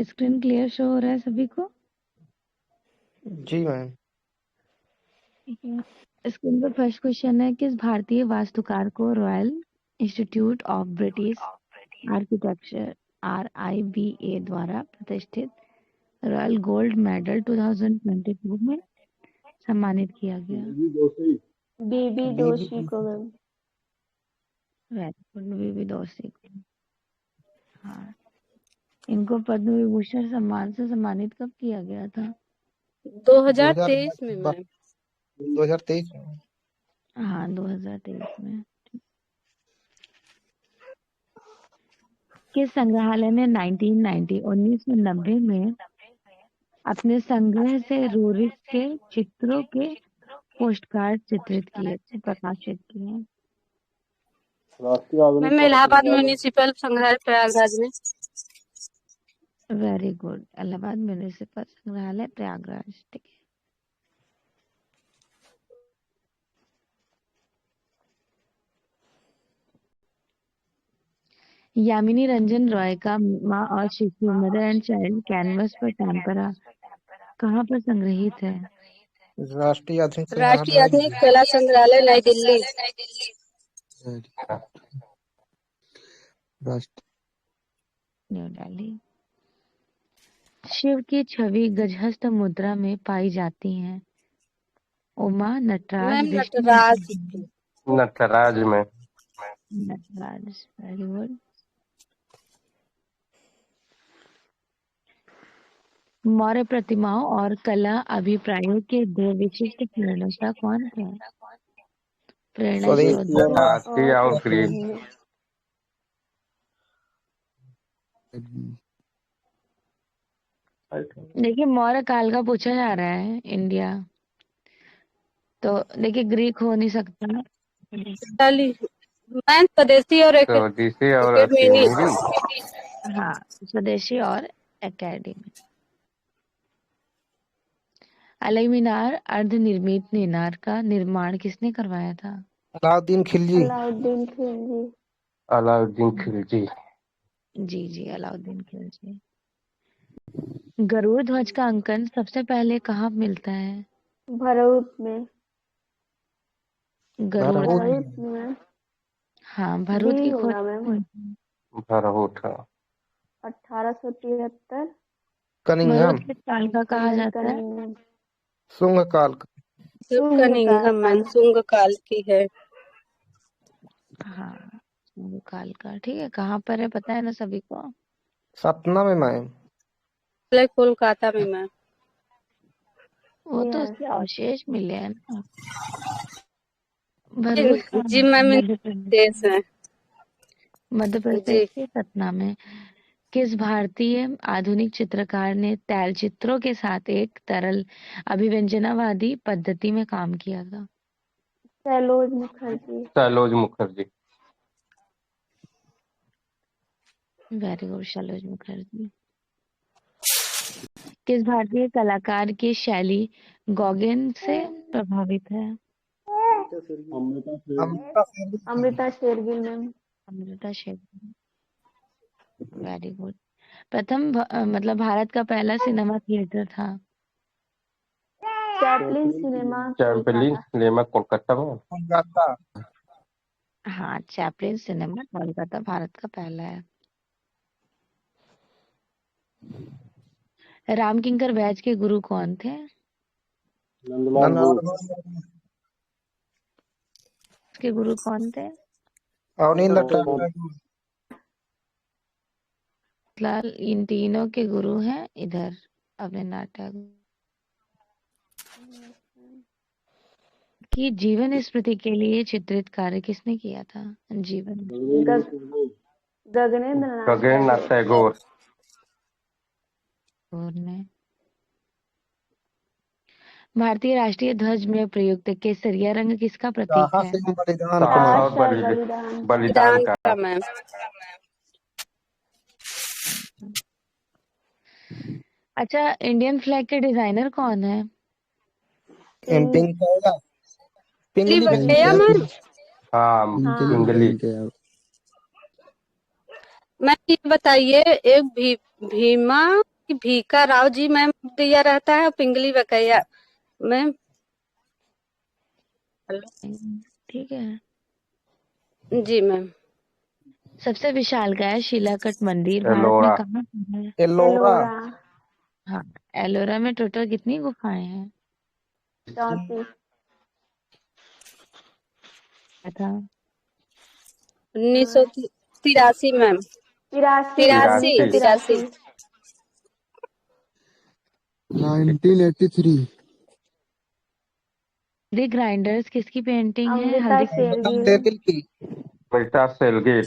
Screen clear show हो रहा है सभी को? जी मैम। ठीक है। स्क्रीन पर फर्स्ट क्वेश्चन है, किस भारतीय वास्तुकार को royal institute of British architecture RIBA द्वारा प्रतिष्ठित रॉयल गोल्ड मेडल 2022 में सम्मानित किया गया? बीबी बीबी दोषी को मैम। वेरी गुड, बीबी दोषी को। हाँ, इनको पद्म विभूषण सम्मान से सम्मानित कब किया गया था? 2023 में मैम। 2023 में। हाँ, 2023 में। किस संग्रहालय ने 1990 में अपने संग्रह से रूरिक के चित्रों के पोस्टकार्ड चित्रित किए थे, प्रकाशित किए? मैम इलाहाबाद म्यूनिसिपल संग्रहालय प्रयागराज में। वेरी गुड, इलाहाबाद म्यूनिसिपल संग्रहालय प्रयागराज। ठीक है। यामिनी रंजन रॉय का माँ और शिशु मदर एंड चाइल्ड कैनवस पर टेम्परा कहाँ पर संग्रहित है? राष्ट्रीय आधुनिक राष्ट्रीय संग्रहालय आधुनिक कला संग्रहालय नई दिल्ली। न्यू दिल्ली। शिव की छवि गजहस्त मुद्रा में पाई जाती है? उमा, नटराज, मैम विष्णु, नटराज। नटराज में। नटराज। Very good. मौर्य प्रतिमाओं और कला अभिप्रायों के दो विशिष्ट प्रणेता कौन थे? प्रेरणा स्वदेशी स्रोत। भारतीय और ग्रीक। देखिए, मौर्य काल का पूछा जा रहा है इंडिया, तो देखिए ग्रीक हो नहीं सकता। मैम स्वदेशी और स्वदेशी और अकेडमी। हाँ, स्वदेशी और एकेडमी। अलई मीनार अर्धनिर्मित मीनार का निर्माण किसने करवाया था? अलाउद्दीन खिलजी। अलाउद्दीन खिलजी। अलाउद्दीन खिलजी। जी जी, अलाउद्दीन खिलजी। गरुड़ ध्वज का अंकन सबसे पहले कहाँ मिलता है? भरूच में। गरुड़ भरहूत। भरूच में। हाँ, भरूच डी की खोज होगा मैम। भरहुट। 1873। कनिंघम। भरूच किस काल का कहा जाता है? शुंग काल का। कनिंघम मैम शुंग काल की है। हाँ, शुंग काल का। ठीक है, कहाँ पर है पता है ना सभी को? सतना में मैम। कोलकाता में मैम। वो तो उसके अवशेष मिले हैं ना। भरूच का जी मैम मध्य प्रदेश देश है। मध्य प्रदेश जी के सतना में। किस भारतीय आधुनिक चित्रकार ने तैलचित्रों के साथ एक तरल अभिव्यंजनावादी पद्धति में काम किया था? सैलोज मुखर्जी। सैलोज मुखर्जी। Very good, Sailoz Mukherjee. किस भारतीय कलाकार की शैली गॉगिन से प्रभावित है? Amrita Shergil ma'am. Amrita Shergil. Very good. प्रथम मतलब भारत का पहला सिनेमा थिएटर था? Chaplin cinema Chaplin Kolkata. Cinema Kolkata में। कोलकाता। हाँ, चैपलिन सिनेमा कोलकाता भारत का पहला है। रामकिंकर बैच के गुरु कौन थे? के गुरु कौन थे? अवनींद्र ठाकुर। लाल, इन तीनों के गुरु हैं इधर अपने नाटक की जीवन स्मृति के लिए चित्रित कार्य किसने किया था? जीवन गगनेन्द्र टैगोर। ने। भारतीय राष्ट्रीय ध्वज में प्रयुक्त केसरिया रंग किसका प्रतीक है? साहस एवं बलिदान का। साहस और बलिदान का। मैम। अच्छा, इंडियन फ्लैग के डिजाइनर कौन है? पिंगली भैया मैम। हाँ, पिंगली। मैं ये बताइए एक भीमा कि भीका राव जी मैम दिया रहता है, पिंगली वकैया मैम। ठीक है। जी मैम। सबसे विशालकाय शिलाकट मंदिर भारत में एलोरा। कहाँ पर है? एलोरा। हाँ, एलोरा में टोटल कितनी गुफाएं हैं? 34। था 1983 मैम। 83 तिरासी। 83। 1983। द ग्राइंडर्स किसकी पेंटिंग है? अमृता हल्दी शेरगिल। की। बेटा सेलगेट।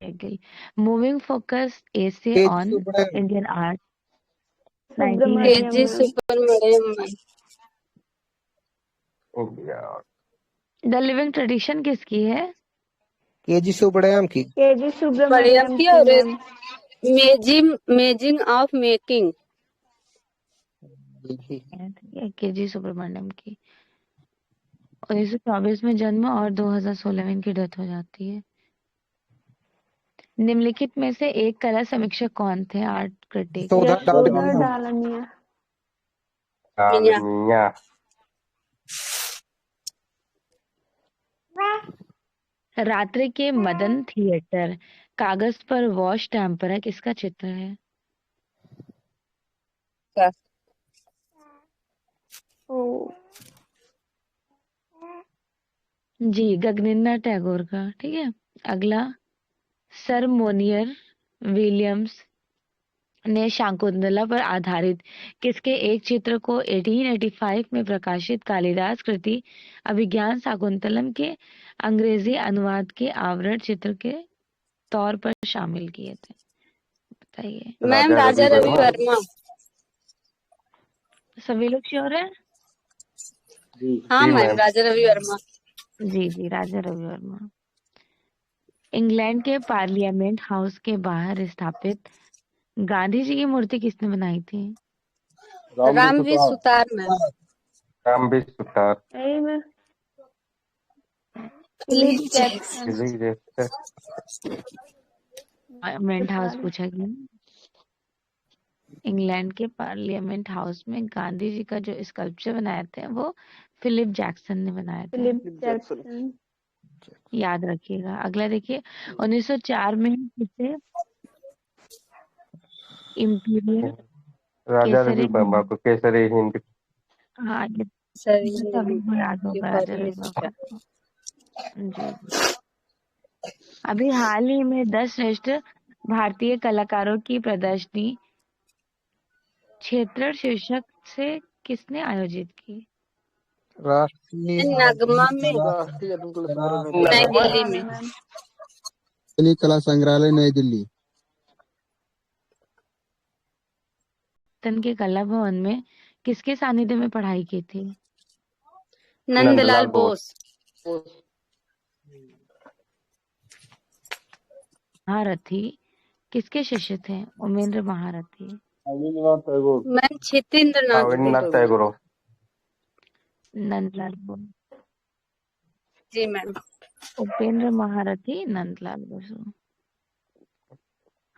गई। मूविंग फोकस ए से KG on Subramanyan. Indian art Subramanyan KG ma'am. Subramanyan. The living tradition किसकी है? केजी सुब्रमण्यम की। केजी सुब्रमण्यम की और ma'am. Magic of making. KG Subramanyan की। 1924 में जन्म और 2016 में इनकी डेथ हो जाती है। निम्नलिखित में से एक कला समीक्षक कौन थे? Art critic. यशोधर डालमिया। डालमिया। रात्रि के मदन थिएटर कागज पर वॉश टेम्परा किसका चित्र है? ओ जी, गगनेन्द्र टैगोर का। ठीक है। अगला, सर मोनियर विलियम्स ने शाकुंतला पर आधारित किसके एक चित्र को 1885 में प्रकाशित कालिदास कृति अभिज्ञान शाकुंतलम के अंग्रेजी अनुवाद के आवरण चित्र के तौर पर शामिल किए थे? बताइए। मैम राजा रवि वर्मा। सभी लोग श्योर है? हाँ मैम राजा रवि वर्मा। जी जी, राजा रवि वर्मा। इंग्लैंड के पार्लियामेंट हाउस के बाहर स्थापित गांधी जी की मूर्ति किसने बनाई थी? Ramveer Sutar ma'am. Ramveer Sutar. Philip Jackson. Parliament house पूछा गया। इंग्लैंड के पार्लियामेंट हाउस में गांधी जी का जो स्कल्पचर बनाए थे वो फिलिप जैक्सन ने बनाया था। Philip Jackson. याद रखिएगा। अगला देखिए, 1904 में किसे इंपीरियल राजा केसरी रवि वर्मा को केसरी हिंद। हाँ, ये सभी को याद होगा राजा रवि वर्मा को। जी। अभी हाल ही में 10 श्रेष्ठ भारतीय कलाकारों की प्रदर्शनी क्षेत्र शीर्षक से किसने आयोजित की? राष्ट्रीय नगमा में। नई दिल्ली में। कला संग्रहालय नई दिल्ली। तन के कला भवन में किसके सानिध्य में पढ़ाई की थी? नंदलाल बोस। महारथी किसके शिष्य थे? उमेंद्र महारथी। मैम छितेंद्र रविन्द्रनाथ टैगोर। नंदलाल बोस। जी मैम। उपेंद्र महारथी, नंदलाल बसु।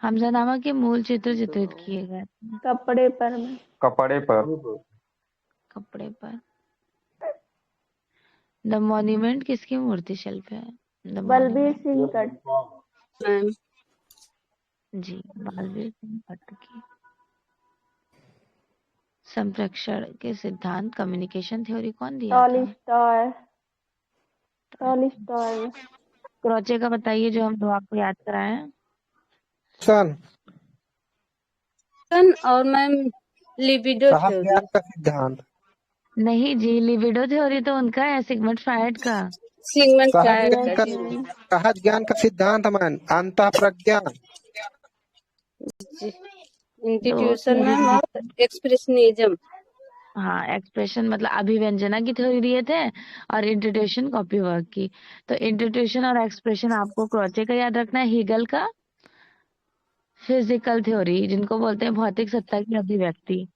हमजानामा के मूल चित्र चित्रित किए गए थे। कपड़े पर मैम। कपड़े पर। कपड़े पर। द मॉन्यूमेंट किसकी मूर्ति शिल्प है? बलबीर सिंह कट मैम। जी, बलबीर सिंह भट्ट की। संप्रेषण के सिद्धांत कम्युनिकेशन थ्योरी कौन दिया था? टॉलस्टॉय। क्रोचे का बताइए जो हम दो आपको याद कराए हैं। सन और मैम लिबिडो थ्योरी। का सिद्धांत। नहीं जी, लिबिडो थ्योरी तो उनका है, सिगमंड फ्रायड का। सिगमंड सहज ज्ञान का सिद्धांत मैन। अंतः प्रज्ञान। इंस्टीट्यूशन मैम और एक्सप्रेशनिज्म। हाँ, एक्सप्रेशन मतलब अभिव्यंजना की थ्योरी दिए थे और इंट्यूटेशन कॉपी वर्क की। तो इंट्यूटेशन और एक्सप्रेशन आपको क्रोचे का याद रखना है। हीगल का फिजिकल थ्योरी, जिनको बोलते हैं भौतिक सत्ता की अभिव्यक्ति।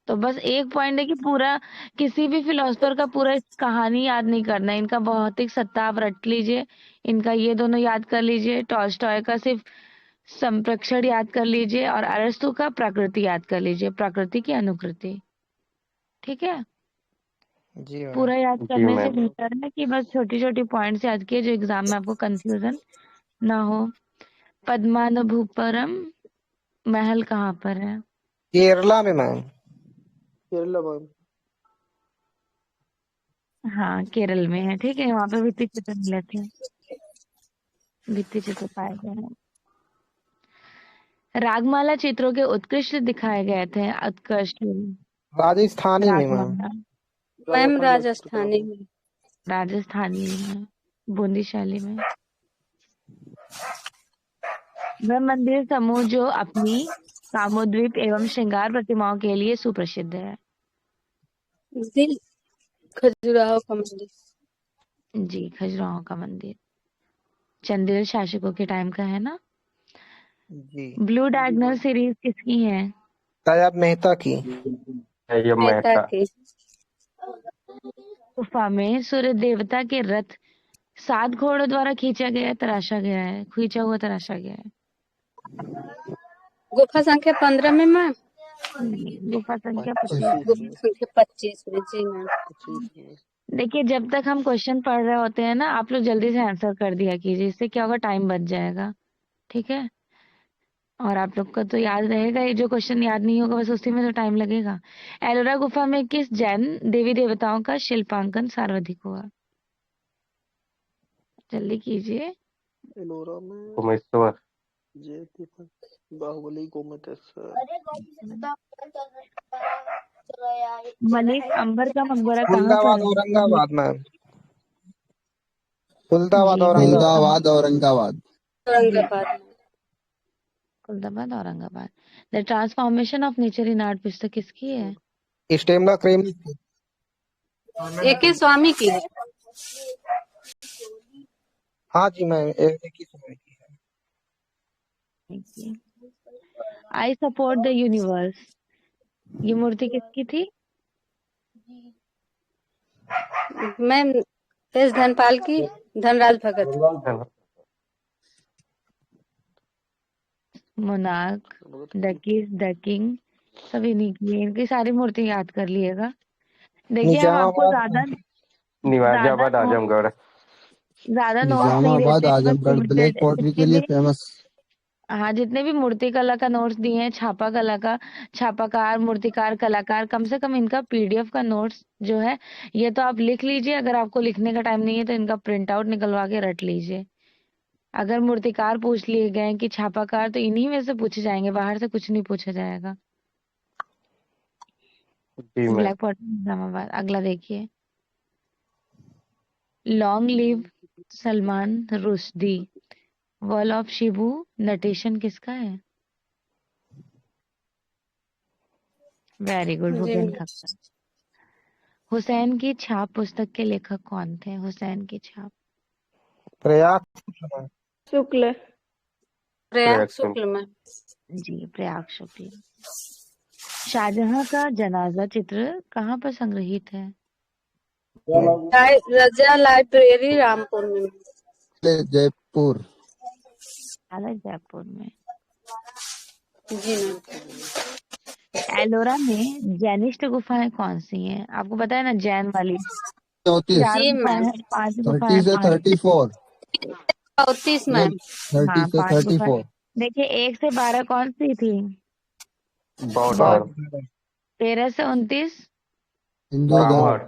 तो बस एक पॉइंट है कि पूरा किसी भी फिलोसफर का पूरा कहानी याद नहीं करना है। इनका भौतिक सत्ता आप रट लीजिए, इनका ये दोनों याद कर लीजिए। टॉल्स्टॉय का सिर्फ संप्रेक्षण याद कर लीजिए और अरस्तु का प्रकृति याद कर लीजिए, प्रकृति की अनुकृति। ठीक है, जी मैम। पूरा याद जी करने से मैम। बेहतर है कि बस छोटी छोटी पॉइंट्स याद किए जो एग्जाम में आपको कंफ्यूजन ना हो। पद्मानुभुपुरम महल कहाँ पर है? केरला में मैम। केरला मैम। हाँ, केरल में है। ठीक है, वहां पे भित्ति चित्र मिले थे, भित्ति चित्र पाए गए हैं। रागमाला चित्रों के उत्कृष्ट दिखाए गए थे, उत्कृष्ट राजस्थानी में मैम। रागमाला मैम राजस्थानी में। राजस्थानी में, बूंदीशाली में। वह मंदिर समूह जो अपनी कामोद्दीप एवं श्रृंगार प्रतिमाओं के लिए सुप्रसिद्ध है। दिल खजुराहो का मंदिर। जी, खजुराहो का मंदिर चंदेल शासकों के टाइम का है ना। जी। ब्लू डायगोनल सीरीज किसकी है? तायाब मेहता की। ये मेहता मेहता। की। गुफा में सूर्य देवता के रथ 7 घोड़ों द्वारा खींचा गया, तराशा गया है, खींचा हुआ तराशा गया है। गुफा संख्या 15 में मैम। गुफा संख्या 25 25 गुफा संख्या 25 में। जी मैम। देखिए, जब तक हम क्वेश्चन पढ़ रहे होते हैं ना, आप लोग जल्दी से आंसर कर दिया कीजिए, इससे क्या होगा, टाइम बच जाएगा। ठीक है, और आप लोग को तो याद रहेगा, ये जो क्वेश्चन याद नहीं होगा बस उसी में तो टाइम लगेगा। एलोरा गुफा में किस जैन देवी देवताओं का शिल्पांकन सर्वाधिक हुआ? जल्दी कीजिए। एलोरा में कुमेश्वर। बाहुबली गोमतेश्वर। मलिक अंबर का मकबरा कहाँ फुलदाबाद पर है? औरंगाबाद मैम। फुलदाबाद जी, मलिक औरंगाबाद। फरीदाबाद औरंगाबाद। औरंगाबाद में। Faridabad Aurangabad. The transformation of nature in art पुस्तक किसकी है? स्टेमला क्रेम। एक ही स्वामी की है। हाँ जी मैम, एक ही समय की है। आई सपोर्ट द यूनिवर्स, ये मूर्ति किसकी थी? मैम एस धनपाल की, धनराज भगत। मोनार्क, द किंग, सभी नहीं किए। इनकी सारी मूर्ति याद कर लिएगा। देखिए, हम आपको ज्यादा निजामाबाद आजमगढ़। नोट्स नहीं निजामाबाद देते, बस आजमगढ़ ब्लैक लिमिटेड पॉटरी के लिए फेमस। हाँ, जितने भी मूर्ति कला का नोट्स दिए हैं, छापा कला का, छापाकार, मूर्तिकार, कलाकार, कम से कम इनका पीडीएफ का नोट्स जो है ये तो आप लिख लीजिए। अगर आपको लिखने का टाइम नहीं है तो इनका प्रिंट आउट निकलवा के रट लीजिए। अगर मूर्तिकार पूछ लिए गए कि छापाकार, तो इन्हीं में से पूछे जाएंगे, बाहर से कुछ नहीं पूछा जाएगा। जी मैम। Black pot Nizamabad. अगला देखिए, long live Salman Rushdie, wall of Shibu Natesan किसका है? वेरी गुड, जी भूपेन मैम। खक्कर। हुसैन की छाप पुस्तक के लेखक कौन थे? हुसैन की छाप। प्रयाग। शुक्ल। प्रयाग प्रयाग शुक्ल में। जी, प्रयाग शुक्ल। शाहजहां का जनाजा चित्र कहाँ पर संग्रहित है? रजा लाइब्रेरी रामपुर में। जयपुर। जयपुर में। जी मैम। एलोरा में जैनिस्ट गुफाएं कौन सी हैं? आपको पता है ना, जैन वाली 34। 4 जी गुफाएं मैम। हैं, 5 30 गुफाएं, से 5। 34। 34 मैम। 30 हाँ, से 5 गुफाएं। 34। देखिए, 1 से 12 कौन सी थी? बौद्ध। बौद्ध। 13 से 29 हिंदू धर्म। ब्राह्मण।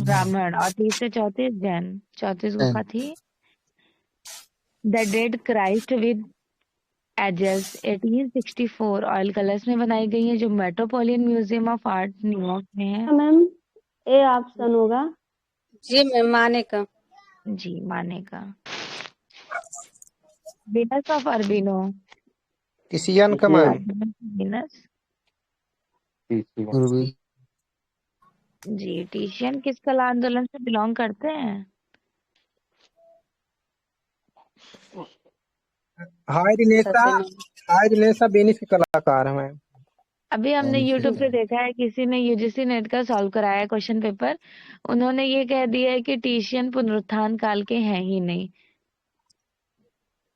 ब्राह्मण। और 30 से 34 जैन। 34 गुफा थी। The dead Christ with ages 1864 oil colours में बनाई गई है, जो metropolitan museum of art New York में है। मैम ए ऑप्शन होगा। जी मैम, माने का। जी, माने का। Venus of अरबिनो। टिसियन का मैम। विनस। पूर्वी। जी, टीशियन किस कला आंदोलन से बिलोंग करते हैं? हाय रिनेसा बेनिस के कलाकार है मैम। अभी हमने यूट्यूब पे देखा है, किसी ने यूजीसी नेट का सॉल्व कराया है क्वेश्चन पेपर। उन्होंने ये कह दिया है कि टीशियन पुनरुत्थान काल के हैं ही नहीं।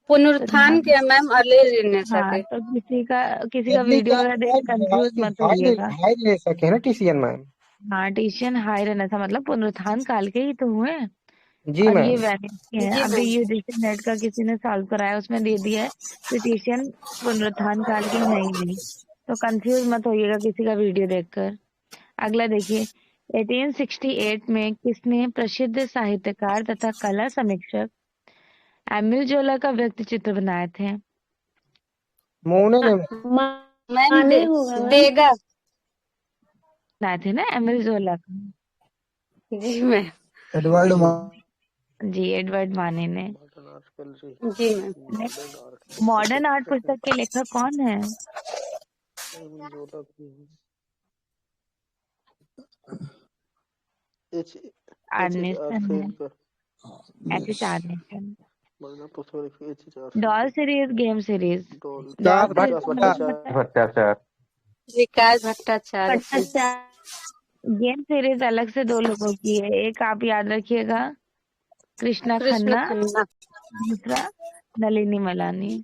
पुनरुत्थान किया मैम, और ले नहीं हाँ, सके। तो किसी का कहने वीडियो का वगैरह देख के मतलब है कंफ्यूज कि मत भाई होइएगा। भाई ले सके ना टीसीएन मैम। हाँ, टिशियन हाई रहना था, मतलब पुनरुत्थान काल के ही तो हुए। जी और ये मैम। वैलिड के हैं। जी अभी मैम। यूजीसी नेट का किसी ने सॉल्व कराया, उसमें दे दिया है कि टिशियन पुनरुत्थान काल के है ही नहीं। तो कंफ्यूज मत होइएगा किसी का वीडियो देखकर। अगला देखिए, 1868 में किसने प्रसिद्ध साहित्यकार तथा कला समीक्षक एमिल जोला का व्यक्ति चित्र बनाए थे? मोने ने मैम माने होगा मैम। देगा। बनाए थे ना एमिल जोला का। जी मैम। एडवर्ड जी, एडवर्ड माने ने। जी मैम। मॉडर्न आर्ट पुस्तक के लेखक कौन है? आर्नेस्टन है। एच आर्नेस्टन। Doll series, game series. Doll Vikas series का भट्टाचार्य। मतलब पता है? भट्टाचार्य। विकास भट्टाचार्य। गेम सीरीज अलग से दो लोगों की है। एक आप याद रखिएगा, कृष्णा कृष्ण खन्ना। खन्ना। दूसरा नलिनी मलानी।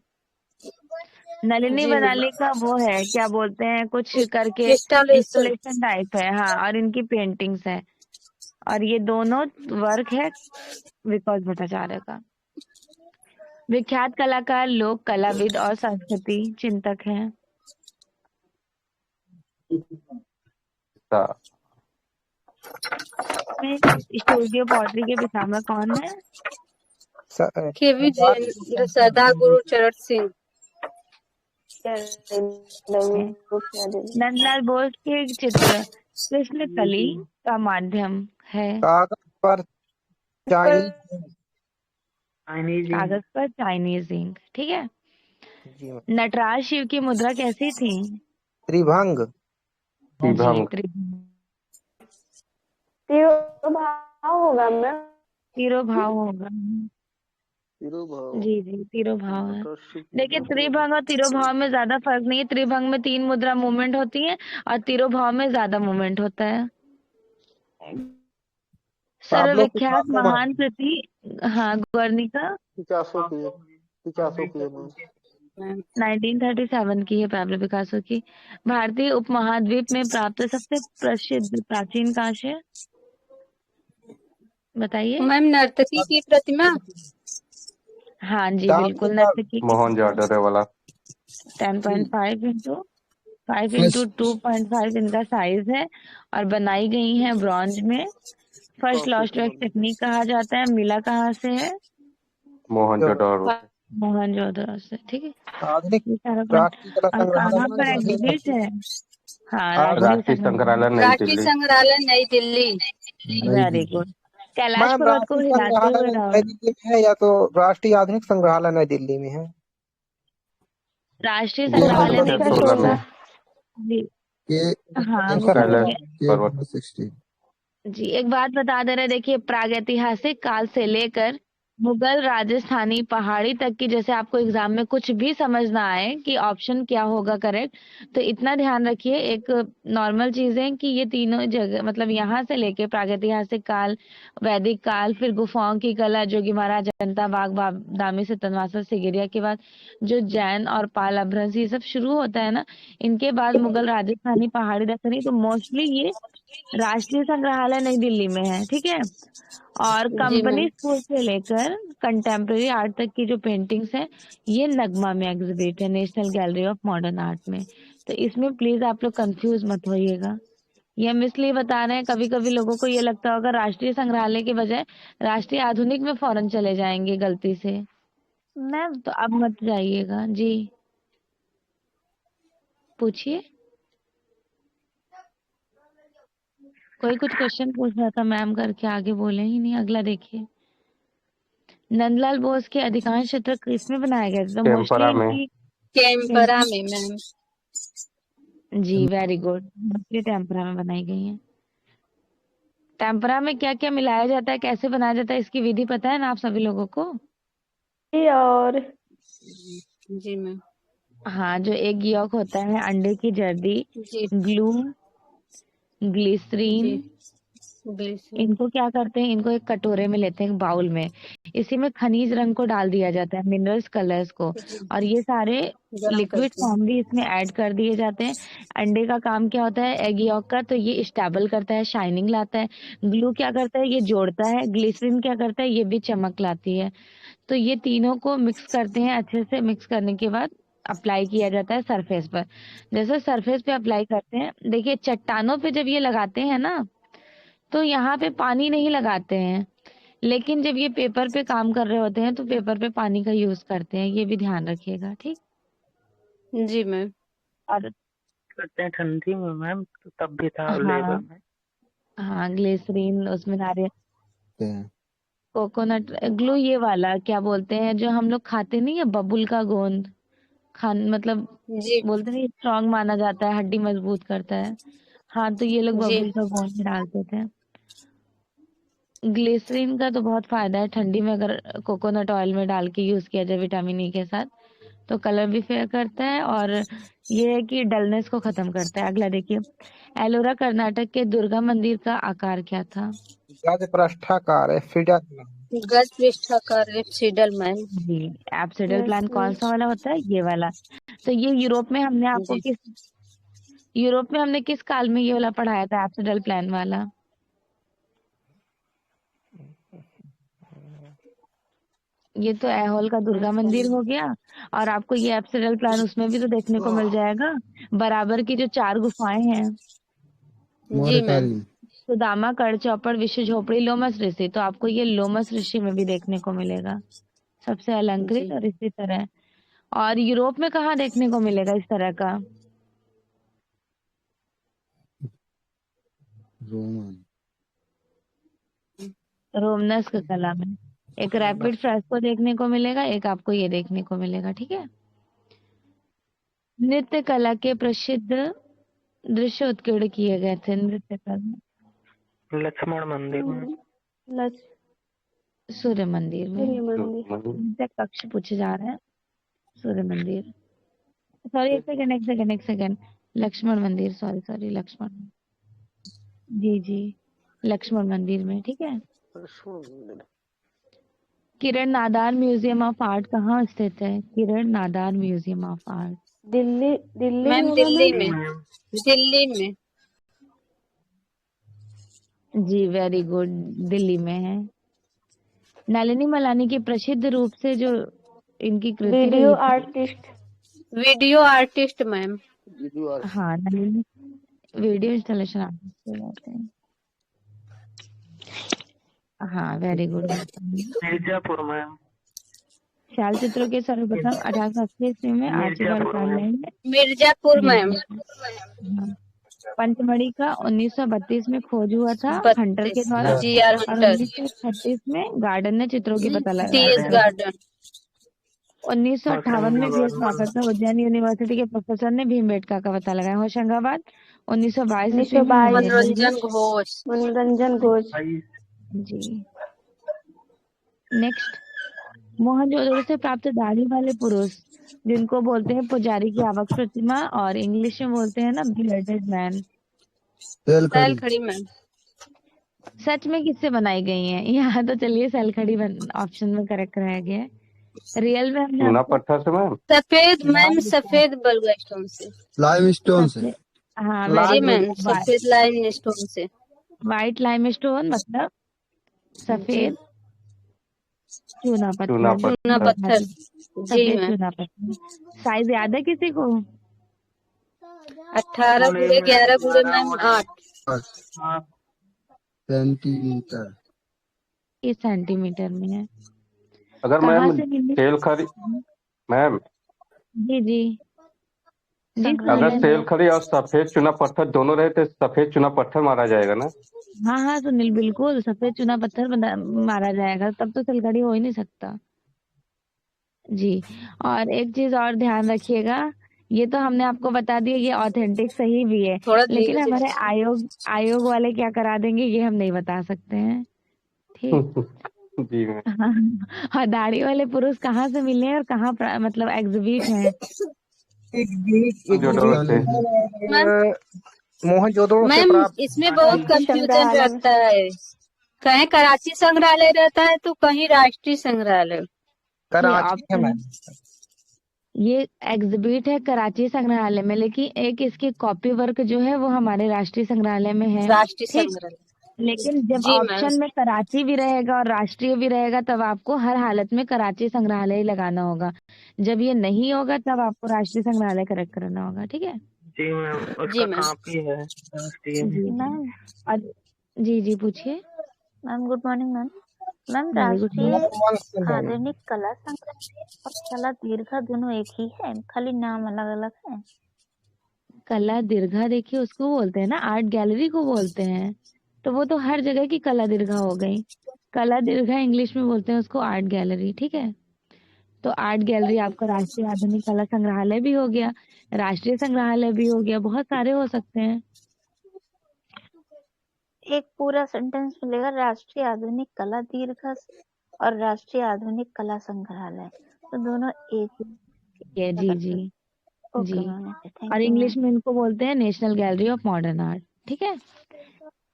नलिनी जी मैम। मलानी का वो है, क्या बोलते हैं, कुछ करके इंस्टॉलेशन। इंस्टॉलेशन टाइप है। हाँ, और इनकी पेंटिंग्स है। और ये दोनों वर्क है विकास भट्टाचार्य का। विख्यात कलाकार, लोक कलाविद और संस्कृति चिंतक हैं। सा- में स्टूडियो पॉटरी के पितामह कौन है? केवी जैन, सरदार गुरुचरण सिंह। नंदलाल बोस के चित्र कृष्ण कली का माध्यम है। कागज पर चाइनीज। कागज पर चाइनीज इंक। ठीक है। जी मैम। नटराज शिव की मुद्रा कैसी थी? त्रिभंग। जी, विभंग। त्रिभंग। तिरुभाव होगा मैम। तिरोभाव होगा। जी जी, तिरोभाव है। देखिए, त्रिभंग और तिरोभाव में ज्यादा फर्क नहीं है। त्रिभंग में 3 मुद्रा मूवमेंट होती है और तिरोभाव में ज्यादा मूवमेंट होता है। पाब्लो सर्वविख्यात पिकासो मैम। महान कृति, हाँ, गुर्निका। मैम 1937 की है पैब्लो पिकासो की। भारतीय उपमहाद्वीप में प्राप्त सबसे प्रसिद्ध प्राचीन कांस्य है? बताइए। मैम नर्तकी की प्रतिमा। हाँ जी, बिल्कुल, दांतेवाड़। नर्तकी की। मोहनजोदड़ो वाला। 10.5 इंटू 5 इंटू 2.5 इनका साइज है और बनाई गई है ब्रॉन्ज में। फर्स्ट लॉस्ट वैक्स टेक्निक कहा जाता है। मिला कहाँ से है? मोहनजोदड़ो से। मोहनजोदड़ो से। ठीक है, आधुनिक ये सारा पॉइंट। राष्ट्रीय कला और कहाँ संग्रहालय पर नई दिल्ली एग्जिबिट है? हाँ, आधुनिक राष्ट्रीय राष्ट्रीय संग्रहालय। संग्रहालय नई राष्ट्रीय दिल्ली। संग्रहालय नई Delhi. Very good. Kailash ma'am, पर्वत को राष्ट्रीय हिलाते संग्रहालय हुए नई राउंड। दिल्ली में है या तो राष्ट्रीय आधुनिक संग्रहालय नई दिल्ली में है? राष्ट्रीय ये संग्रहालय नई दिल्ली 2016 में। जी। के हाँ, वो कैलाश है। पर्वत। 16 जी, एक बात बता दे रहे, देखिए, प्रागैतिहासिक काल से लेकर मुगल, राजस्थानी, पहाड़ी तक की, जैसे आपको एग्जाम में कुछ भी समझ ना आए कि ऑप्शन क्या होगा करेक्ट, तो इतना ध्यान रखिए। एक नॉर्मल चीज है कि ये तीनों जगह, मतलब यहाँ से लेके प्रागैतिहासिक काल, वैदिक काल, फिर गुफाओं की कला, जोगी महाराज, अजंता, बाघ दामी से तनवासा सिगिरिया के बाद जो जैन और पाल अभ्रंश ये सब शुरू होता है ना, इनके बाद मुगल, राजस्थानी, पहाड़ी, दक्कनी, तो मोस्टली ये राष्ट्रीय संग्रहालय नई दिल्ली में है। ठीक है। और जी कंपनी मैम। स्कूल से लेकर कंटेम्प्रेरी आर्ट तक की जो पेंटिंग्स है, ये नगमा में एग्जिबिट है, national gallery of modern art में। तो इसमें प्लीज आप लोग कंफ्यूज मत होइएगा। ये हम इसलिए बता रहे हैं, कभी कभी लोगों को ये लगता होगा राष्ट्रीय संग्रहालय के बजाय राष्ट्रीय आधुनिक में फौरन चले जाएंगे गलती से। मैम, तो अब मत जाइएगा जी। पूछिए। कोई कुछ क्वेश्चन पूछ रहा था मैम करके आगे बोले ही नहीं। अगला देखिए, नंदलाल बोस के अधिकांश चित्र किसमें बनाए गए थे? तो मोस्टली टेम्परा में। इनकी कैम्परा में मैम। जी, वेरी गुड, मोस्टली टेम्परा में बनाई गई हैं। टेम्परा में क्या क्या मिलाया जाता है, कैसे बनाया जाता है, इसकी विधि पता है ना आप सभी लोगों को? और जी मैम। हाँ, जो एग यॉक होता है, अंडे की जर्दी, जी ग्लू, ग्लिसरीन, जी ग्लिसरीन इनको क्या करते हैं, इनको एक कटोरे में लेते हैं, एक बाउल में, इसी में खनिज रंग को डाल दिया जाता है, मिनरल्स कलर्स को, जी और ये सारे गरम लिक्विड करके फॉर्म भी इसमें ऐड कर दिए जाते हैं। अंडे का काम क्या होता है, एग यॉक का, तो ये स्टेबल करता है, शाइनिंग लाता है। ग्लू क्या करता है, ये जोड़ता है। ग्लिसरीन क्या करता है, ये भी चमक लाती है। तो ये तीनों को मिक्स करते हैं, अच्छे से मिक्स करने के बाद अप्लाई किया जाता है सरफेस पर। जैसे सरफेस पे अप्लाई करते हैं, देखिए चट्टानों पे जब ये लगाते हैं ना, तो यहाँ पे पानी नहीं लगाते हैं, लेकिन जब ये पेपर पे काम कर रहे होते हैं तो पेपर पे पानी का यूज करते हैं, ये भी ध्यान रखिएगा, ठीक। जी मैम। और करते हैं ठंडी में मैम, तो तब भी था अवेलेबल हाँ में। हाँ, ग्लिसरीन, उसमें नारियल, हैं। कोकोनट ग्लू, ये वाला क्या बोलते हैं जो हम लोग खाते नहीं है, बबुल का गोंद, खान मतलब जी बोलते नहीं, स्ट्रांग माना जाता है, हड्डी मजबूत करता है। हाँ, तो ये लोग जी बबुल का गोंद में डालते थे। ग्लिसरीन का तो बहुत फायदा है, ठंडी में अगर कोकोनट ऑयल में डाल के यूज किया जाए विटामिन ई के साथ, तो कलर भी फेयर करता है, और ये है कि डलनेस को खत्म करता है। अगला देखिए, एलोरा कर्नाटक के दुर्गा मंदिर का आकार क्या था? गज पृष्ठाकार एफिडल। गज पृष्ठाकार एप्सिडल मैम। जी, एब्सिडल प्लांट कौन सा वाला होता है, ये वाला। तो ये यूरोप में हमने आपको जी यूरोप में हमने किस काल में ये वाला पढ़ाया था, एब्सिडल प्लान वाला? ये तो ऐहोल का दुर्गा मंदिर हो गया, और आपको ये एब्सिडल प्लान उसमें भी तो देखने को मिल जाएगा, बराबर की जो 4 गुफाएं हैं, जी मैम। मौर्यकालीन। सुदामा, कड़ चौपड़, विश्व झोपड़ी, लोमस ऋषि, तो आपको ये लोमस ऋषि में भी देखने को मिलेगा, सबसे अलंकृत। जी और इसी तरह, और यूरोप में कहाँ देखने को मिलेगा इस तरह का? रोमन। रोमनस्क कला में एक रैपिड फ्रेस्को देखने को मिलेगा, एक आपको ये देखने को मिलेगा, ठीक है। नृत्य कला के प्रसिद्ध दृश्य उत्कीर्ण किए गए थे नृत्य कला लक्ष्मण मंदिर में। लक्ष्य सूर्य मंदिर में। सूर्य मंदिर। इनसे कक्ष पूछे जा रहे हैं, सूर्य मंदिर, सॉरी एक सेकंड, लक्ष्मण मंदिर, सॉरी लक्ष्मण, जी लक्ष्मण मंदिर में, ठीक है। Kiran Nadar museum of art कहाँ स्थित है? Kiran Nadar museum of art Delhi Delhi में मैम होगा दिल्ली मैम। में। दिल्ली में। जी, वेरी गुड, दिल्ली में है। नलिनी मलानी की प्रसिद्ध रूप से जो इनकी कृति वीडियो रही थी, आर्टिस्ट। Video artist ma'am. हाँ, नलिनी वीडियो इंस्टॉलेशन आर्टिस्ट कहते हैं। हाँ, वेरी गुड। मिर्जापुर मैम। शैल चित्रों के सर्वप्रथम 1880 ईस्वी में आर्चिबाल्ड कार्लाइल ने मिर्जापुर मैम। हाँ, पंचमढ़ी का 1932 में खोज हुआ था हंटर के 32 द्वारा, जीआर और हंटर। 1936 में गार्डन ने चित्रों की पता टीएस लगाया। गार्डन। 1958 में बीएस बापट उज्जैन यूनिवर्सिटी के प्रोफेसर ने भीमबेटका का पता लगाया। होशंगाबाद 1922 ईस्वी में 1922 मनोरंजन घोष। मनोरंजन घोष। जी। नेक्स्ट, मोहनजोदड़ो से प्राप्त दाढ़ी वाले पुरुष, जिनको बोलते हैं पुजारी की आवक प्रतिमा, और इंग्लिश में बोलते हैं ना बियर्डेड मैन, सैल खड़ी मैम। सच में किससे बनाई गई हैं? यहाँ तो चलिए सैलखड़ी ऑप्शन में करेक्ट कराया गया है। रियल में हमने चूना आपको पत्थर से मैम। सफेद मैम, सफेद बलुआ स्टोन से। लाइम स्टोन से। हाँ, जी वेरी मैम, गुड। सफेद लाइम स्टोन से। व्हाइट लाइम स्टोन मतलब सफेद चूना चूना पत्थर। चूना पत्थर। जी सफेद मैम। चूना पत्थर। साइज याद है किसी को? 18 गुणे 11 गुणे मैम 8 सेंटीमीटर। ये सेंटीमीटर में है। अगर कहाँ मैम से मिली? सेल खरी मैम, जी अगर सेल खरी और सफेद चूना पत्थर दोनों रहे तो सफेद चूना पत्थर मारा जाएगा ना? हाँ सुनील, बिल्कुल सफेद चूना पत्थर मारा जाएगा, तब तो सिलगड़ी हो ही नहीं सकता। जी, और एक चीज और ध्यान रखिएगा, ये तो हमने आपको बता दिया, ये ऑथेंटिक सही भी है, थोड़ा लेकिन धीरे हमारे से। आयोग वाले क्या करा देंगे ये हम नहीं बता सकते हैं, ठीक। जी मैम। और दाढ़ी वाले पुरुष कहाँ से मिले हैं और कहाँ मतलब एग्जिबिट हैं? जोधपुर से। मोहनजोदड़ो से मैम प्राप्त इसमें बहुत राष्ट्रीय कंफ्यूजन संग्रहालय में रहता है, कहीं कराची संग्रहालय रहता है तो कहीं राष्ट्रीय संग्रहालय। ये कराची है ऑप्शन मैम। ये एग्जिबिट है कराची संग्रहालय में, लेकिन एक इसकी कॉपी वर्क जो है वो हमारे राष्ट्रीय संग्रहालय में है। राष्ट्रीय ठीक, संग्रहालय। लेकिन जब जी मैम। ऑप्शन में कराची भी रहेगा और राष्ट्रीय भी रहेगा तब आपको हर हालत में कराची संग्रहालय ही लगाना होगा। जब ये नहीं होगा तब आपको राष्ट्रीय संग्रहालय करेक्ट करना होगा। ठीक है जी मैम, जी उसका मैम। कॉपी है राष्ट्रीय में। जी जी मैम और जी पूछिए। Ma'am good morning ma'am. Ma'am very good राष्ट्रीय मॉर्निंग। आधुनिक कला संग्रहालय और कला दीर्घा दोनों एक ही है, खाली नाम अलग अलग है। कला दीर्घा देखिए उसको बोलते हैं ना, आर्ट गैलरी को बोलते हैं, तो वो तो हर जगह की कला दीर्घा हो गई। कला दीर्घा इंग्लिश में बोलते हैं उसको आर्ट गैलरी। ठीक है, तो आर्ट गैलरी आपका राष्ट्रीय आधुनिक कला संग्रहालय भी हो गया, राष्ट्रीय संग्रहालय भी हो गया, बहुत सारे हो सकते हैं। एक पूरा सेंटेंस मिलेगा, राष्ट्रीय आधुनिक कला दीर्घा और राष्ट्रीय आधुनिक कला संग्रहालय, तो दोनों एक ही ये जी जी ओके जी मैम, थैंक और यू इंग्लिश मैम। में इनको बोलते हैं national gallery of modern art. ठीक है,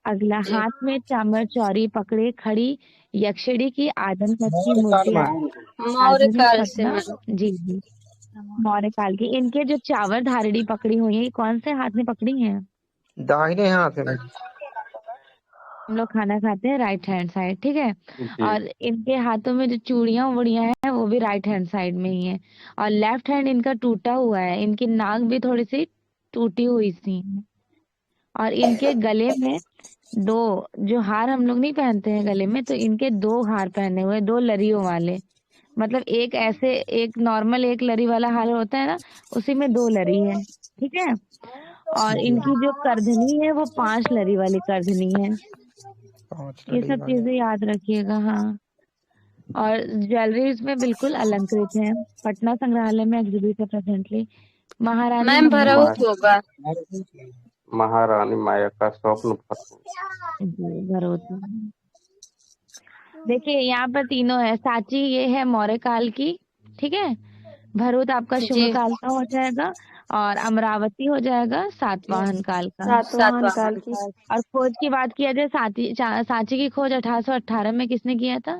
अगला, जी हाथ में चामर चौरी पकड़े खड़ी यक्षिणी की आदमकद की मौर्य काल मूर्तियां में। मौर्य आधुनिक काल से पटना। मैम। जी जी मौर्य काल की। इनके जो चावर धारणी पकड़ी हुई है, ये कौन से हाथ में पकड़ी हैं? दाहिने हाथ में। हम लोग खाना खाते हैं राइट हैंड साइड। ठीक है, जी और इनके हाथों में जो चूड़ियां वुड़ियां हैं वो भी राइट हैंड साइड में ही है, और लेफ्ट हैंड इनका टूटा हुआ है, इनकी नाक भी थोड़ी सी टूटी हुई सी है, और इनके गले में दो, जो हार हम लोग नहीं पहनते हैं गले में, तो इनके दो हार पहने हुए, दो लरियों वाले, मतलब एक ऐसे, एक नॉर्मल एक लरी वाला हार होता है ना, उसी में दो लरी है। ठीक है, और इनकी जो करधनी है वो 5 लरी वाली करधनी है। 5 ये लड़ी सब वाले। चीजें याद रखिएगा। हाँ, और ज्वेलरी इसमें बिल्कुल अलंकृत है, पटना संग्रहालय में एग्जिबिट है प्रेजेंटली। महारानी मैम ममता। भरौत होगा। महारानी माया का स्वप्न भरपूर। जी भरोसा। देखिए यहाँ पर तीनों है, सांची ये है मौर्य काल की। ठीक है, भरूच आपका शुंग जी काल का हो जाएगा, और अमरावती हो जाएगा सातवाहन काल का। सातवाहन काल सातवाहन। की। और खोज की बात किया जाए, सांची की खोज 1818 में किसने किया था?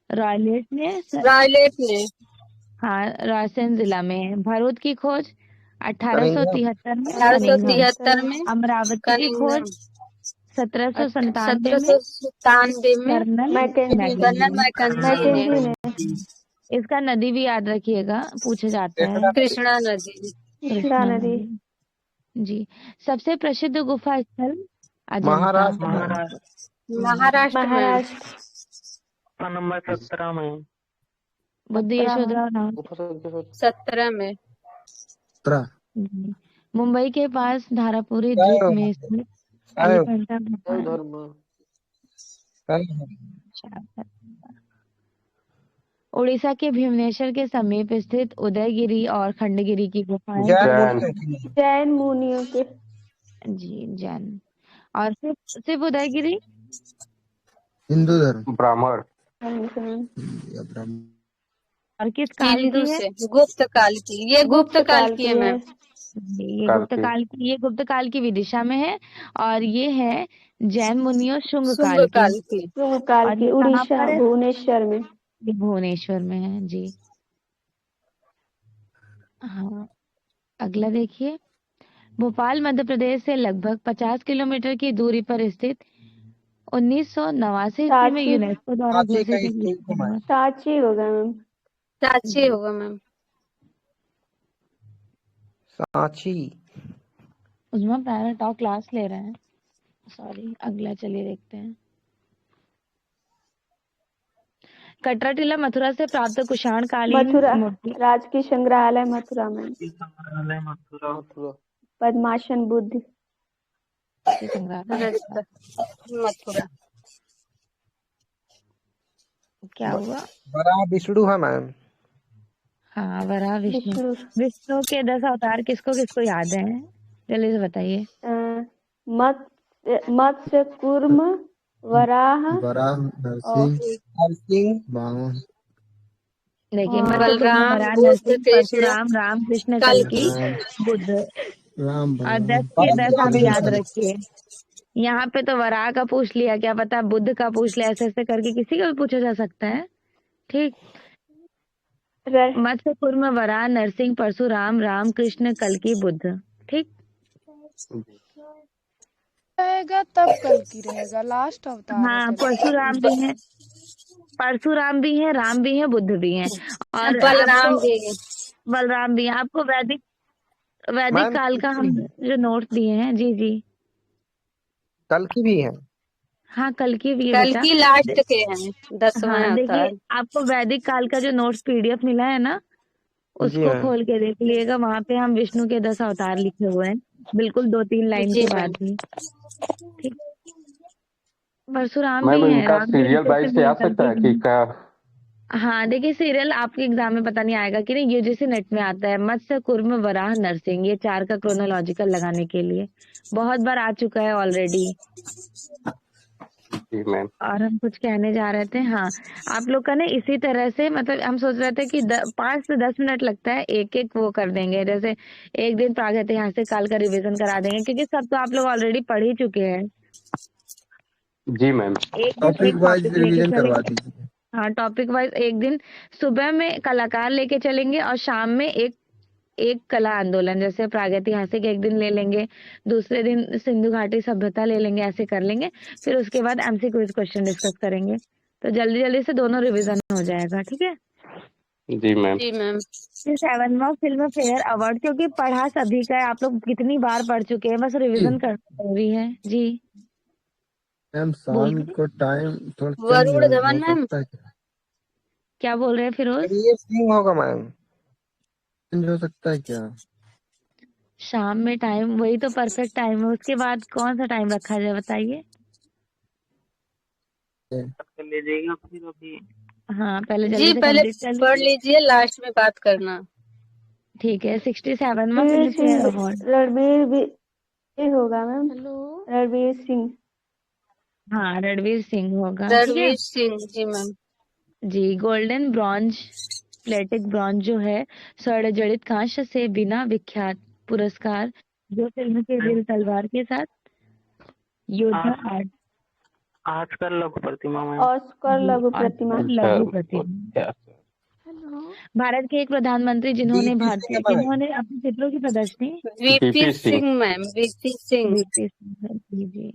रॉयलेट ने। रायलेट ने। हाँ, रायसेन जिला में है। भरूच की खोज कनिंघम। 1873 में अठारह सौ कनिंघम। तिहत्तर में अमरावती की खोज कनिंघम। 1797 में 1797 में colonel Mackenzie colonel Mackenzie. Mackenzie ने। मैकेंजी ने। इसका नदी भी याद रखिएगा, पूछा जाता है, कृष्णा नदी। कृष्णा नदी। कृष्णा कृष्णा नदी। नदी। जी, सबसे प्रसिद्ध गुफा स्थल अजंता। महाराष्ट्र में। महाराष्ट्र महाराष्ट्र में। महाराष्ट्र का नंबर 17 में। बुद्ध 17 में। यशोधरा नाम। 17 में। 17 जी। मुंबई के पास धारापुरी जय द्वीप हो। में स्थित जय हो। एलिफेंटा गुफा है। जय हो। उड़ीसा के भुवनेश्वर के समीप स्थित उदयगिरी और खंडगिरी की गुफाएं। जैन जैन। मुनियों की। जैन मुनियों के। जी जैन। और सिर्फ सिर्फ उदयगिरी। हिंदू धर्म ब्राह्मण। या ब्राह्मण। और किस काल हिंदू की है? से गुप्त काल की, ये गुप्त काल की है मैम। ये काल गुप्त की। काल की, ये गुप्त काल की विदिशा में है, और ये है जैन मुनियों शुंग शुंग काल की। काल की। शुंग काल और की, ये कहाँ उड़ीसा पर है? भुवनेश्वर में। ये भुवनेश्वर में है जी। हाँ, अगला देखिए, भोपाल मध्य प्रदेश से लगभग 50 किलोमीटर की दूरी पर स्थित 1989 ईस्वी में सांची। यूनेस्को द्वारा सांची का घोषित एक स्कूल विश्व घुमाए। धरोहर। सांची होगा मैम। सांची जी, होगा मैम। सांची। उसमें पैराटॉक क्लास ले रहे हैं। सॉरी, अगला चलिए देखते हैं। कटरा टीला मथुरा से प्राप्त कुषाणकालीन मथुरा मूर्ति। राजकीय संग्रहालय मथुरा में। संग्रहालय मथुरा। पद्मासन बुद्ध। राष्ट्रीय संग्रहालय मथुरा। क्या हुआ? बड़ा विष्णु है मैम। हाँ, वराह विष्णु। विष्णु। विष्णु के 10 अवतार किसको किसको याद है? जल्दी से बताइए। मत्स्य कूर्म वराह वराह और नरसिंह नरसिंह। वामन देखिए, और मत्स्य कुर्म, बलराम, वराह, बुद्ध, नरसिंह, कृष्ण, परशुराम, राम, कृष्ण, कल्कि, कल्कि। बुद्ध। राम और भगवान 10 के 10 आप परशुराम याद जी। रखिए। यहाँ पे तो वराह का पूछ लिया, क्या पता बुद्ध का पूछ लिया, ऐसे ऐसे करके किसी का भी पूछा जा सकता है। ठीक। मत्स्य कूर्म वराह नरसिंह परशुराम राम कृष्ण कल्कि बुद्ध। ठीक। रहेगा तब कल की रहेगा, लास्ट अवतार है हाँ, कल की। परशुराम भी है, राम भी है, बुद्ध भी है, और बलराम आपको भी। बलराम भी है। आपको वैदिक मैम काल का हम जो नोट्स दिए हैं। जी जी। कल की भी है। हाँ, कल की भी है कल बेटा। की लास्ट के हैं 10वां हाँ देखिए, अवतार। आपको वैदिक काल का जो नोट्स पीडीएफ मिला है ना, जी उसको मैम। खोल के देख लिएगा। वहां पे हम विष्णु के 10 अवतार लिखे हुए हैं, बिल्कुल 2-3 लाइन जी के मैम। बाद ही। ठीक। परशुराम भी मैम है, इनका राम भी सीरियल है, वाइज से भी है, आ सकता कल्कि है भी कि है। क्या? हाँ देखिए, सीरियल आपके एग्जाम में पता नहीं आएगा कि नहीं, यूजीसी नेट में आता है, मत्स्य कूर्म वराह नरसिंह, ये 4 का क्रोनोलॉजिकल लगाने के लिए बहुत बार आ चुका है ऑलरेडी। जी मैम। और हम कुछ कहने जा रहे थे। हाँ, आप लोग का ना इसी तरह से, मतलब हम सोच रहे थे कि 5 से 10 मिनट लगता है, एक एक वो कर देंगे। जैसे एक दिन प्रागैतिहासिक काल का रिवीजन करा देंगे, क्योंकि सब तो आप लोग ऑलरेडी पढ़ ही चुके हैं। जी मैम। एक दिन टॉपिक एक वाइज टॉपिक लेके रिवीजन करवा चलेंगे। दीजिए। हाँ, टॉपिक वाइज एक दिन सुबह में कलाकार लेके चलेंगे, और शाम में एक कला आंदोलन, जैसे प्रागैतिहासिक एक दिन ले लेंगे, दूसरे दिन सिंधु घाटी सभ्यता ले लेंगे, ऐसे कर लेंगे। फिर उसके बाद एमसी क्विज क्वेश्चन डिस्कस करेंगे, तो जल्दी जल्दी से दोनों रिवीजन हो जाएगा। ठीक है। जी मैम। जी मैम। फिर 7वां फिल्म फेयर अवार्ड, क्योंकि पढ़ा सभी का है, आप लोग कितनी बार पढ़ चुके हैं, बस रिवीजन करना जरूरी है। जी मैम शाम बोलिए, को टाइम थोड़ा चेंज वरुण हो धवन मैम। सकता है क्या? क्या बोल रहे हैं फिरोज? ये सिंह होगा मैम। चेंज हो सकता है क्या? शाम में टाइम वही तो परफेक्ट टाइम है, उसके बाद कौन सा टाइम रखा जाए बताइए। कर लीजिएगा फिर अभी। हाँ, पहले जल्दी जी से पहले कंप्लीट कर पढ़ लीजिए। लीजिए, लास्ट में बात करना। ठीक है। 67वां Ranveer filmfare Singh, award. Ranveer भी ये होगा मैम। हेलो। रणवीर सिंह। हाँ, रणवीर सिंह होगा। ठीक है। रणवीर सिंह जी मैम। जी। गोल्डन ब्रॉन्ज प्लेटिक ब्रॉन्ज जो है, स्वर्ण जड़ित कांस्य से बिना विख्यात पुरस्कार, जो फिल्म के दिल तलवार के साथ, योद्धा आज आर्ट। आज का लघु प्रतिमा मैम। ऑस्कर जी, लघु प्रतिमा। ऑस्कर लघु प्रतिमा। हेलो। भारत के एक प्रधानमंत्री जिन्होंने डीपी सिंह है मैम। अपने चित्रों की प्रदर्शनी। VP VP Singh. Singh ma'am, VP Singh. VP Singh, ji ji.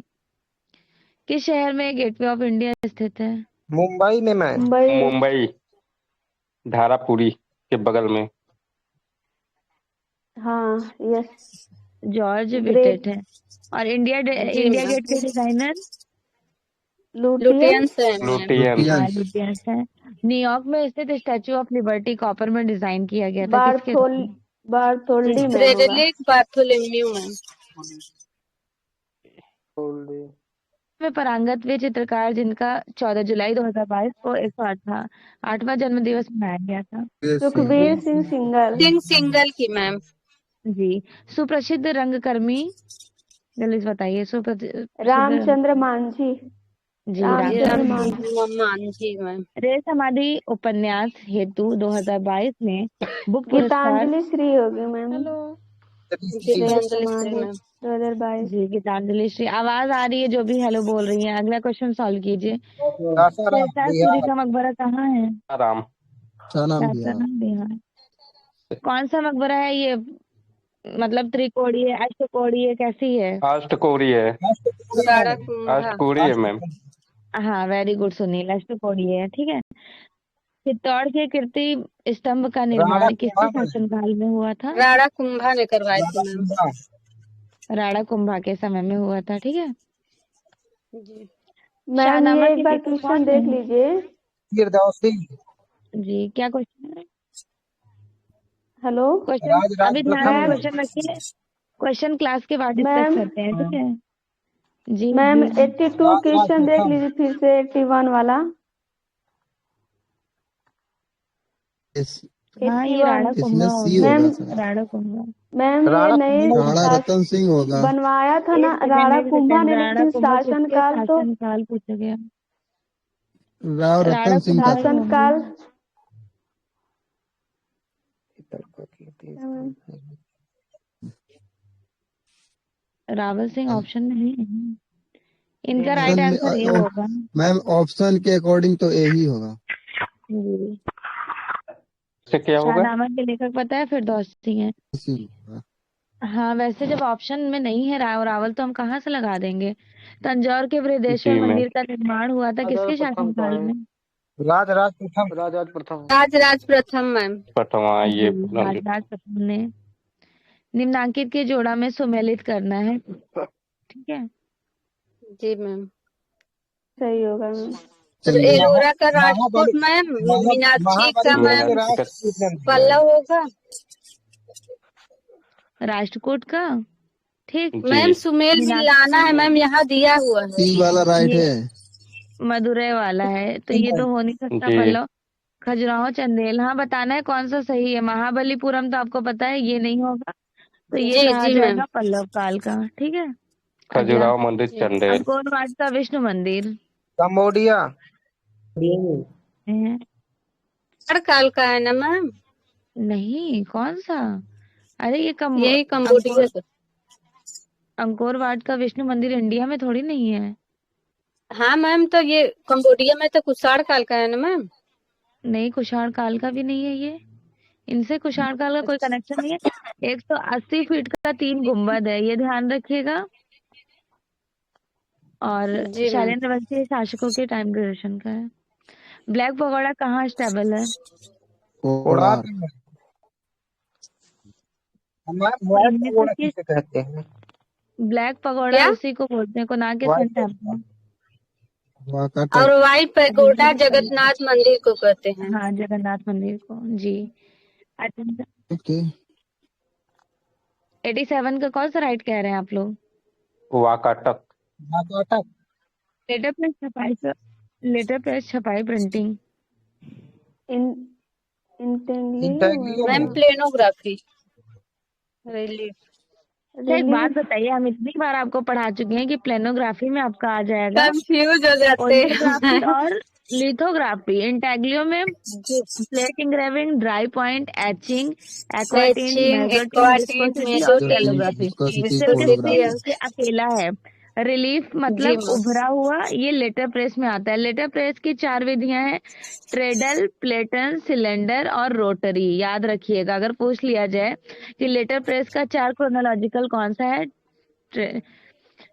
किस शहर में गेटवे ऑफ इंडिया स्थित है? मुंबई में मैम। मुंबई। मुंबई धारापुरी के बगल में। हाँ यस। जॉर्ज ग्रेट विटेट है। और इंडिया जी इंडिया मैम। गेट के डिजाइनर लुटियंस। लुटियंस है मैम। लुटियन। हाँ, लुटियंस। लुटियंस है। न्यूयॉर्क में स्थित स्टैचू ऑफ लिबर्टी कॉपर में डिजाइन किया गया था, किसके बार्थोल द्वारा? बार्थोल्डी मैम होगा। Frederic Bartholomew ma'am. में परांगत वे चित्रकार जिनका 14 जुलाई 2022 को 108वां जन्म दिवस मनाया गया था। ये सिंह। सुखबीर सिंह सिंगल। सिंह सिंगल की मैम। जी। सुप्रसिद्ध रंगकर्मी, जल्दी से बताइए। सुप्रसिद्ध रामचंद्र मांझी। जी, जी रामचंद्र रामचंद्र मांझी। राम मांझी मैम। रे समाधि उपन्यास हेतु 2022 में बुक पुरस्कार। गीतांजलि श्री होगी मैम। हेलो। रे गीतांजलि श्री समाधि मैम। 2022। जी, गीतांजलि श्री। आवाज आ रही है जो भी हेलो बोल रही है। अगला क्वेश्चन सॉल्व कीजिए। सासाराम सहस्त्रासुरी बिहार। का मकबरा कहाँ है? राम। सानाम बिहार। सासाराम, बिहार। कौन सा मकबरा है ये? मतलब त्रिकोणीय है, अष्टकोणीय है, कैसी है? अष्टकोरी है। राष्ट्रपति गाड़ा मैम। कुंभा। अष्टकोरी है मैम। राष्ट्रपति। हाँ, वेरी गुड सुनील, अष्टकोणीय है। ठीक है। चित्तौड़ के कीर्ति स्तंभ का राणा निर्माण कुंभा किसके मैम। शासनकाल में हुआ था? राणा कुंभा ने करवाई थी राणा मैम। कुंभा। राणा कुंभा के समय में हुआ था। ठीक है। जी। मैम शाहनामा ये एक के बार लेखक क्वेश्चन कौन देख है? लीजिए। फिरदौसी। जी, क्या क्वेश्चन है? हेलो क्वेश्चन राज अभी ध्यान से प्रथम मैम। मैम। क्वेश्चन रखिए। क्वेश्चन क्लास के बाद डिस्कस मैम करते हैं। ठीक है। जी मैम जी। 82 राज क्वेश्चन देख प्रथम। लीजिए फिर से 81 वाला। हाँ, ये राणा 81। इसमें कुंभा सी होगा। मैम होगा सर। राणा कुंभा। मैम ये राणा नए कुंभा राणा रतन सिंह होगा। बनवाया था ना राणा एक कुंभा सेकंड। ने, राणा लेकिन कुंभा शासन किसके काल तो शासनकाल पूछा गया? राव राणा रतन सिंह कुंभा का। ही शासन होंगे। काल। रावल सिंह ऑप्शन में नहीं है। इनका राइट ऑप्शन आंसर ए में होगा। मैम ऑप्शन के अकॉर्डिंग तो ए ही होगा। जी। से क्या होगा? शाहनामा के लेखक पता है फिरदौसी सिंह है। इसी होगा। हाँ, वैसे जब ऑप्शन में नहीं है रावल तो हम कहाँ से लगा देंगे। तंजौर के बृहदेश्वर जी मैम। मंदिर का निर्माण हुआ था किसके शासनकाल में? राज प्रथम। राज प्रथम मैम। प्रथम, हाँ, जी, ये राजराज प्रथम ने। निम्नांकित के जोड़ा में सुमेलित करना है, ठीक है। जी मैम। सही होगा मैम। चलिए एलोरा का राजकोट महाबली मैम, मीनाक्षी का महाबलीपुरम मैम के मीनाक्षी राष्ट्रकूट पल्लव होगा। राष्ट्रकूट का, ठीक। मैम जी सुमेल मीनाक्षी मिलाना है मैम, यहाँ दिया हुआ है। सी वाला राइट ये है। मदुरै वाला है, तो ये तो हो नहीं सकता। जी पल्लव, खजुराहो, चंदेल। हाँ, बताना है कौन सा सही है। महाबलीपुरम तो आपको पता है ये नहीं होगा, तो ये जी कहा जी मैम। जाएगा पल्लव काल का, ठीक है। अगला, खजुराहो मंदिर जी। चंदेल। अंकोरवाट का विष्णु मंदिर कंबोडिया। है? हर काल का है ना मैम? नहीं, कौन सा? अरे ये यही कम्बोडिया का। अंकोरवाट का विष्णु मंदिर इंडिया में थोड़ी नहीं है। हाँ मैम, तो ये कम्बोडिया में तो कुषाण काल का है ना मैम? नहीं, कुषाण काल का भी नहीं है ये। इनसे कुषाण काल का कोई कनेक्शन नहीं है। 180 फीट का 3 गुंबद है, ये ध्यान रखिएगा। और जी मैम। शैलेंद्र वंशी शासकों के टाइम ड्यूरेशन का है। ब्लैक पगोड़ा कहाँ स्टेबल है? कोणार्क। व्हाइट इनमें से पगोड़ा किस किसे कहते हैं? ब्लैक पगोड़ा क्या? उसी को बोलते हैं, कोणार्क के व्हाइट सन टेम्पल। वाकाटक। और व्हाइट पैगोडा जगन्नाथ मंदिर को कहते हैं। हाँ, जगन्नाथ मंदिर को। जी। ओके। 87 का कौन सा राइट कह रहे हैं आप लोग? वाकाटक। वाकाटक। लेटर प्रेस छपाई प्रिंटिंग। इन इंटेंगली इंटेग्लियो मैम में। Planography, relief. अच्छा, एक बात बताइए, हम इतनी बार आपको पढ़ा चुके हैं कि प्लेनोग्राफी में आपका आ जाएगा कंफ्यूज हो जाते ओलियोग्राफी हैं। और लिथोग्राफी। इंटेग्लियो में जी। Plate engraving, dry point, etching, aquatint, etching, mezzotint, aquatint, viscosity और मेसोटिंट, टेलोग्राफी। विस्कोसिटी, सिर्फ विस्कोसिटी। फोटोग्राफी। ये अकेला है। रिलीफ जी मतलब मैम। उभरा हुआ, ये लेटर प्रेस में आता है। लेटर प्रेस की 4 विधियां हैं, ट्रेडल, प्लेटन, सिलेंडर और रोटरी। याद रखिएगा, अगर पूछ लिया जाए कि लेटर प्रेस का 4 क्रोनोलॉजिकल कौन सा है, जी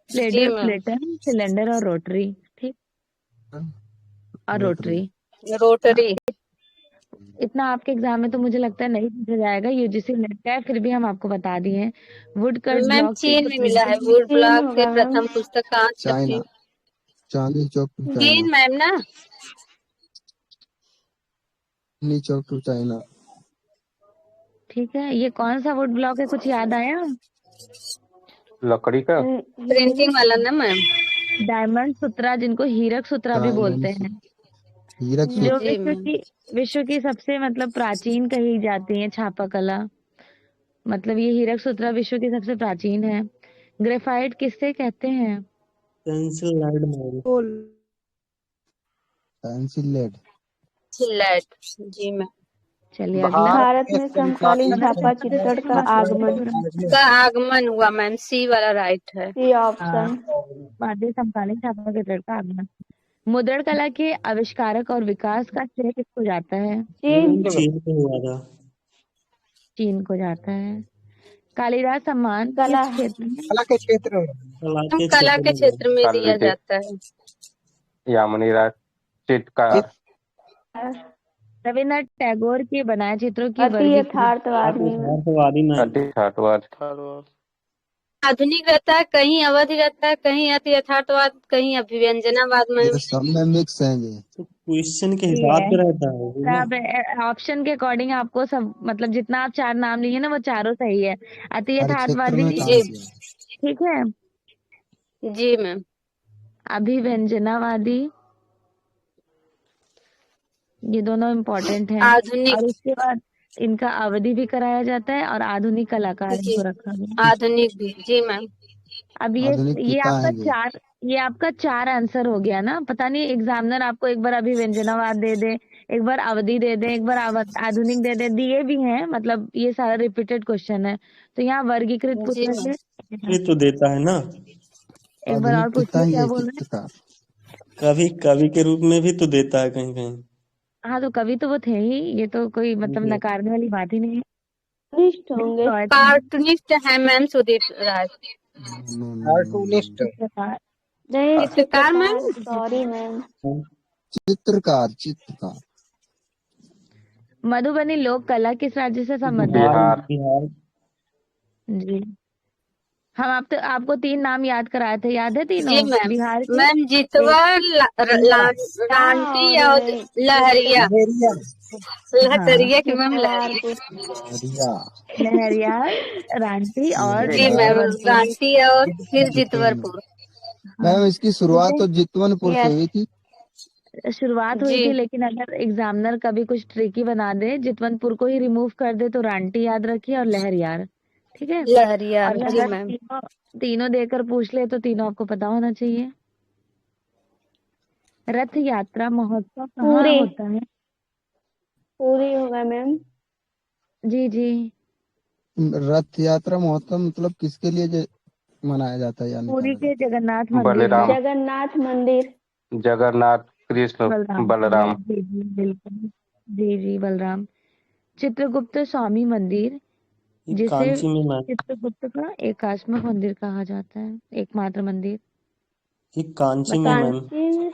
प्लेडर, मैम। प्लेटन, सिलेंडर और रोटरी, ठीक। और रोटरी। रोटरी। रोटरी। इतना आपके एग्जाम में तो मुझे लगता है नहीं पूछा जाएगा, यूजीसी नेट का है, फिर भी हम आपको बता दिए हैं। वुड कट मैम ब्लॉक की चीन में मिला है, प्रसिद्ध वुड चीन ब्लॉक के होगा मैम। प्रथम पुस्तक कहाँ छपी? China. Chandni Chowk to China. चीन मैम ना? Chandni Chowk to China. ठीक है। ये कौन सा वुड ब्लॉक है, कुछ याद आया? लकड़ी का। प्रिंटिंग वाला ना मैम? डायमंड सूत्रा, जिनको हीरक सूत्रा भी बोलते हैं, हीरक जो जी मैम। विश्व की सबसे मतलब प्राचीन कही जाती है छापा कला। मतलब ये हीरक सूत्रा विश्व की सबसे प्राचीन है। ग्रेफाइट किससे कहते हैं? Pencil lead ma'am. बोल। Pencil lead. सिलेट। जी मैम। चलिए अगला। भारत में समकालीन छापा चित्रण का आगमन। का आगमन हुआ मैम, सी वाला राइट है। C option. भारतीय समकालीन छापा चित्रण का आगमन। मुद्रण कला के आविष्कारक और विकास का श्रेय किसको जाता है? चीन। चीन को हुआ था। चीन को जाता है। कालिदास सम्मान कला। किस क्षेत्र में? कला के क्षेत्र में। हम कला के क्षेत्र में दिया जाता है। यामिनी राय चित्रकार। रविन्द्रनाथ टैगोर के बनाए चित्रों की अति वर्गीकरण। यथार्थवादी में। अतिथाटवाद। आधुनिक रहता है, कहीं अवधि रहता है, कहीं अति यथार्थवाद, कहीं अभिव्यंजनावाद में। ये सब में मिक्स है ये। तो क्वेश्चन के हिसाब से रहता है। अब ऑप्शन के अकॉर्डिंग आपको सब मतलब जितना आप 4 नाम लिए ना वो चारों सही है। अति हर क्षेत्र यथार्थवादी, में काम किया। ठीक है। जी मैम। अभिव्यंजनावादी, ये दोनों इम्पोर्टेंट हैं। आधुनिक। और उसके बाद इनका अवधि भी कराया जाता है और आधुनिक कलाकार जी। इनको रखा गया। आधुनिक भी। जी मैम। अब आधुनिक पिता हैं ये। ये आपका 4 आंसर हो गया ना। पता नहीं एग्जामिनर आपको एक बार अभिव्यंजनावाद दे दे एक बार अवधि दे दें, एक बार आधुनिक दे दें, दिए भी हैं, मतलब ये सारा रिपीटेड क्वेश्चन है। तो यहाँ वर्गीकृत पूछ जी रहे मैम। थे। ये तो देता है ना, एक बार और आधुनिक पिता पूछिए ही क्या है बोल रहे हैं। चित्रकार। कवि कवि के रूप में भी तो देता है कहीं कहीं। हाँ तो कवि तो वो थे ही, ये तो कोई मतलब जी। नकारने वाली बात ही नहीं है। निष्ठ होंगे। कार्टूनिस्ट है मैम सुदीप राज। कार्टूनिस्ट। चित्रकार। नहीं, चित्रकार मैम। चित्रकार, सॉरी मैम। चित्रकार चित्रकार। मधुबनी लोक कला किस राज्य से संबंधित है? बिहार बिहार। बिहार। जी, हम आपको 3 नाम याद कराए थे, याद है तीनों? जी मैम। बिहार के मैम जितवा लांटी हाँ, और वो लहरिया। लहेरिया। लहरिया की मैम जितवार लहरिया। लहेरिया। लहरियार, रांची और जी मैम जितवरपुर। लांटी और फिर जितवरपुर। मैम इसकी शुरुआत तो जितवनपुर से यस। हुई थी। शुरुआत हुई जी थी, लेकिन अगर एग्जामिनर कभी कुछ ट्रिकी बना दे, जितवंतपुर को ही रिमूव कर दे, तो रांटी याद रखिए और लहरियार। ठीक है। लहरिया। और जी अगर मैम। तीनों देकर पूछ ले तो तीनों आपको पता होना चाहिए। रथ यात्रा महोत्सव कहाँ पूरी होता है? पूरी होगा मैम। जी जी। रथ यात्रा महोत्सव मतलब किसके लिए मनाया जाता है, यानी पुरी के जगन्नाथ मंदिर बलराम। में। जगन्नाथ मंदिर। जगन्नाथ कृष्ण बलराम बलराम। जी जी बिल्कुल। जी जी बलराम। चित्रगुप्त स्वामी मंदिर, ये जिसे कांची में मैम। चित्रगुप्त का एकात्मक मंदिर कहा जाता है, एकमात्र मंदिर। ये कांची में बताइए। मैम। कांची में।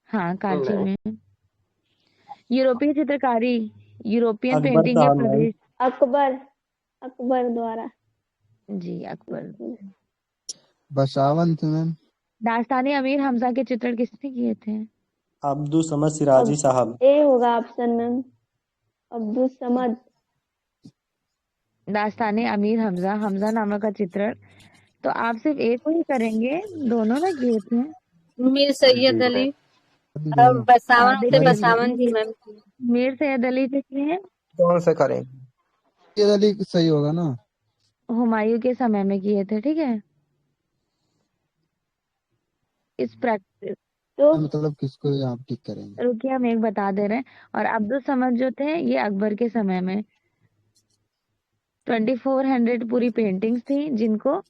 हाँ कांची में। यूरोपीय चित्रकारी, यूरोपियन अकबर पेंटिंग के साहब मैम। प्रवेश। अकबर अकबर द्वारा। जी अकबर। बसावन थे मैम। दास्तानी अमीर हमजा के चित्रण किसने किए थे? अब्दुल समद सिराजी अब साहब। ए होगा ऑप्शन मैम। अब्दुल समद। दास्तानी अमीर हमजा, हमजा नामा का चित्रण तो आप सिर्फ एक को ही करेंगे, दोनों ना किए थे? मीर सैयद जी अली अभी और दोनों। बसावन से देखिए बसावन जी मैम। मीर सैयद अली से किए हैं, कौन से करेंगे? ये अली सही होगा ना? हुमायूं के समय में किए थे। ठीक है। इस प्रैक्टिस तो मतलब किसको आप टिक करेंगे? रुकिए हम एक बता दे रहे हैं। और अब्दुल समद जो थे ये अकबर के समय में 2400 पूरी पेंटिंग्स थी, जिनको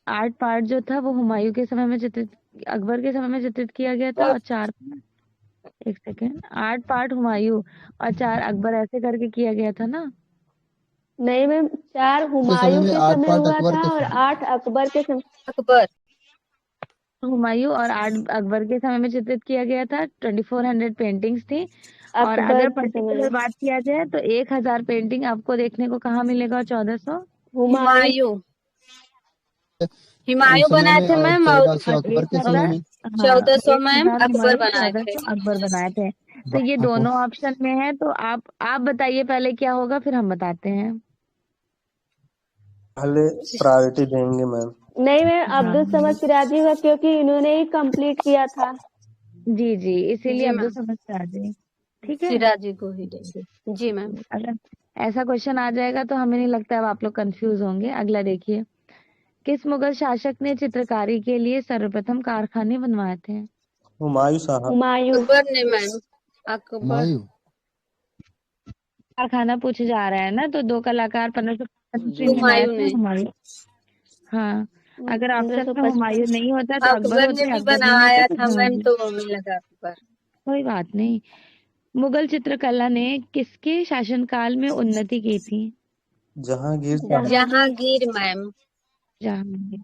8 पार्ट जो था वो हुमायूं के समय में चित्रित, अकबर के समय में चित्रित किया गया था, और 4 एक सेकेंड, 8 पार्ट हुमायूं और 4 अकबर, ऐसे करके किया गया था ना? नहीं मैम, 4 के समय हुमायूं में के 8 समय पार्ट हुआ अकबर था के और समय। 8 अकबर के समय। अकबर। हुमायूं और 8 अकबर के समय में चित्रित किया गया था। 2400 पेंटिंग्स थी। और अकबर अगर के समय पर्टिकुलर में बात किया जाए तो 1000 पेंटिंग आपको देखने को कहाँ मिलेगा? 1400। हुमायूं। हुमायूं। उस हुमायूं समय बनाए में थे और मैम और 1400 और अकबर के 1000, समय में। हाँ 1400 मैम 1000 अकबर हुमायूं, बनाए थे। 1400 अकबर बनाए थे। तो ये आपको दोनों ऑप्शन में है, तो आप बताइए पहले क्या होगा, फिर हम बताते हैं। पहले प्रायोरिटी देंगे मैम। नहीं मैम, हाँ अब्दुल समद सिराजी का, क्योंकि इन्होंने ही कंप्लीट किया था। जी जी, इसीलिए जी अब्दुल मैम समद से आ जाए। ठीक है। सिराजी को ही देंगे। जी मैम। अगर ऐसा क्वेश्चन आ जाएगा तो हमें नहीं लगता है अब आप लोग कंफ्यूज होंगे। अगला देखिए, किस मुगल शासक ने चित्रकारी के लिए सर्वप्रथम कारखाने बनवाए थे? हुमायूं साहब। हुमायूं। अकबर ने मैम। अकबर। हुमायूं। कारखाना पूछे जा रहा है ना, तो 2 कलाकार 1555 में बनाए हुमायूं थे ने। हुमायूं। हाँ, अगर ऑप्शन में 1555। हुमायूं नहीं होता तो अकबर अकबर ने होते, भी अकबर नहीं होता बनाया तो था मैम, जहांगीर। तो हमें लगा अकबर। कोई बात नहीं। मुगल चित्रकला ने किसके शासनकाल में उन्नति की थी? जहांगीर साहब। जहांगीर मैम। जहांगीर।